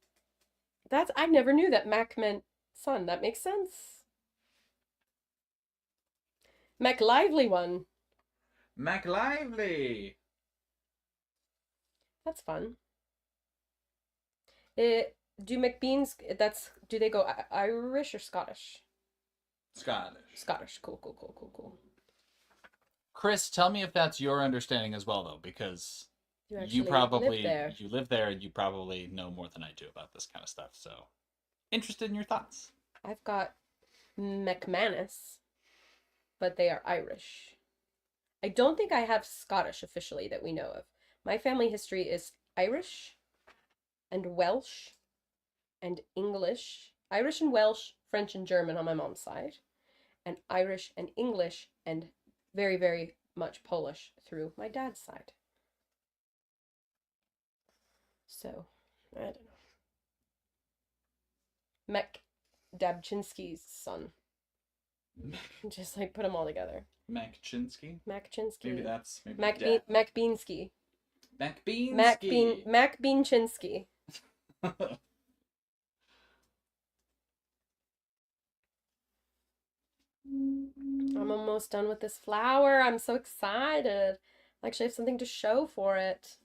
never knew that Mac meant son. That makes sense. Mac lively one. Mac lively. That's fun. Do McBeans, do they go Irish or Scottish? Scottish. Scottish. Cool. Chris, tell me if that's your understanding as well, though, because You probably live there. you live there and you probably know more than I do about this kind of stuff. So, interested in your thoughts. I've got McManus, but they are Irish. I don't think I have Scottish officially that we know of. My family history is Irish and Welsh and English. Irish and Welsh, French and German on my mom's side, and Irish and English and very, very much Polish through my dad's side. So, I don't know. Mek Dabczynski's son. Just like put them all together. Macchinsky? Macchinsky. Maybe that's Macbeansky. Macbeansky. Macbeanchinsky. I'm almost done with this flower. I'm so excited. I actually have something to show for it.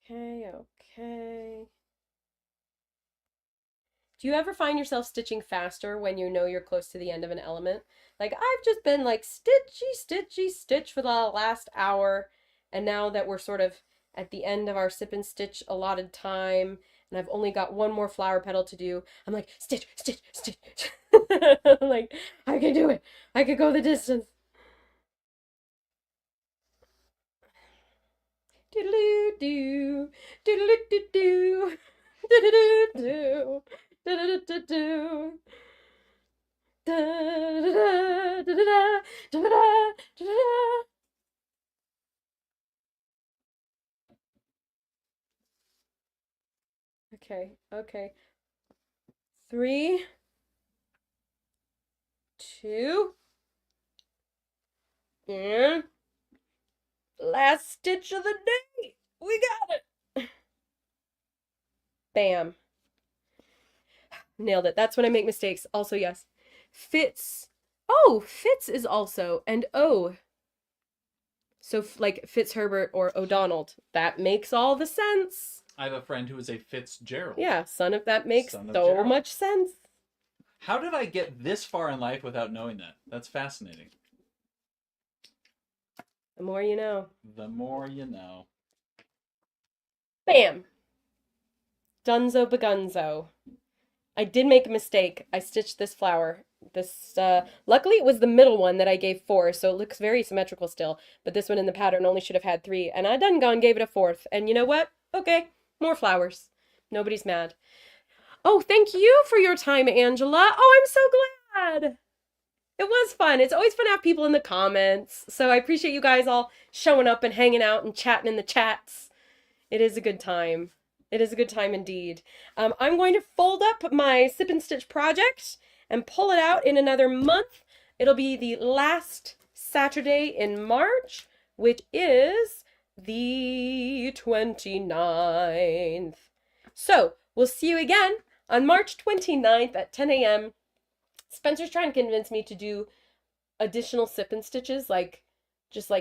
Okay, okay. Do you ever find yourself stitching faster when you know you're close to the end of an element? Like, I've just been like stitchy, stitchy, stitch for the last hour, and now that we're sort of at the end of our sip and stitch allotted time, and I've only got one more flower petal to do, I'm like, stitch, stitch, stitch. I'm like, I can do it. I could go the distance. Doodle-doo, doodle-doo-doo, doodle-doo-doo, doodle-doo-doo. Okay, okay. 3, 2, and last stitch of the day. We got it. Bam. Nailed it. That's when I make mistakes. Also, yes. Fitz. Oh, Fitz is also, and O. So, like Fitzherbert or O'Donnell. That makes all the sense. I have a friend who is a Fitzgerald. Yeah, son of that makes Son of so Gerald. much sense. How did I get this far in life without knowing that? That's fascinating. The more you know. The more you know. Bam! Dunzo begunzo. I did make a mistake. I stitched this flower. Luckily it was the middle one that I gave 4, so it looks very symmetrical still. But this one in the pattern only should have had 3, and I done gone gave it a 4th. And you know what? Okay, more flowers. Nobody's mad. Oh, thank you for your time, Angela. Oh, I'm so glad. It was fun. It's always fun to have people in the comments. So I appreciate you guys all showing up and hanging out and chatting in the chats. It is a good time. It is a good time indeed. I'm going to fold up my Sip and Stitch project and pull it out in another month. It'll be the last Saturday in March, which is the 29th. So we'll see you again on March 29th at 10 a.m. Spencer's trying to convince me to do additional sip and stitches, just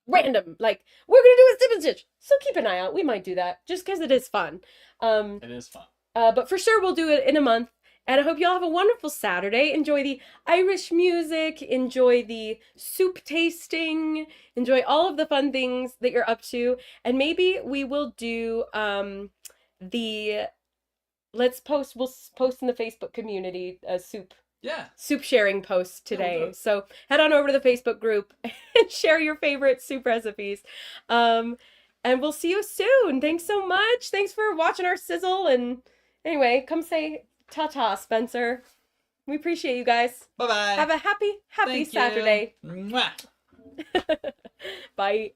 random. Like, we're gonna do a sip and stitch. So keep an eye out. We might do that just because it is fun. It is fun. But for sure we'll do it in a month. And I hope you all have a wonderful Saturday. Enjoy the Irish music, enjoy the soup tasting, enjoy all of the fun things that you're up to. And maybe we will do we'll post in the Facebook community a soup sharing post today. So head on over to the Facebook group and share your favorite soup recipes. And we'll see you soon. Thanks so much. Thanks for watching our sizzle. And anyway, come say ta-ta, Spencer. We appreciate you guys. Bye-bye. Have a happy Thank Saturday. you. Mwah. Bye.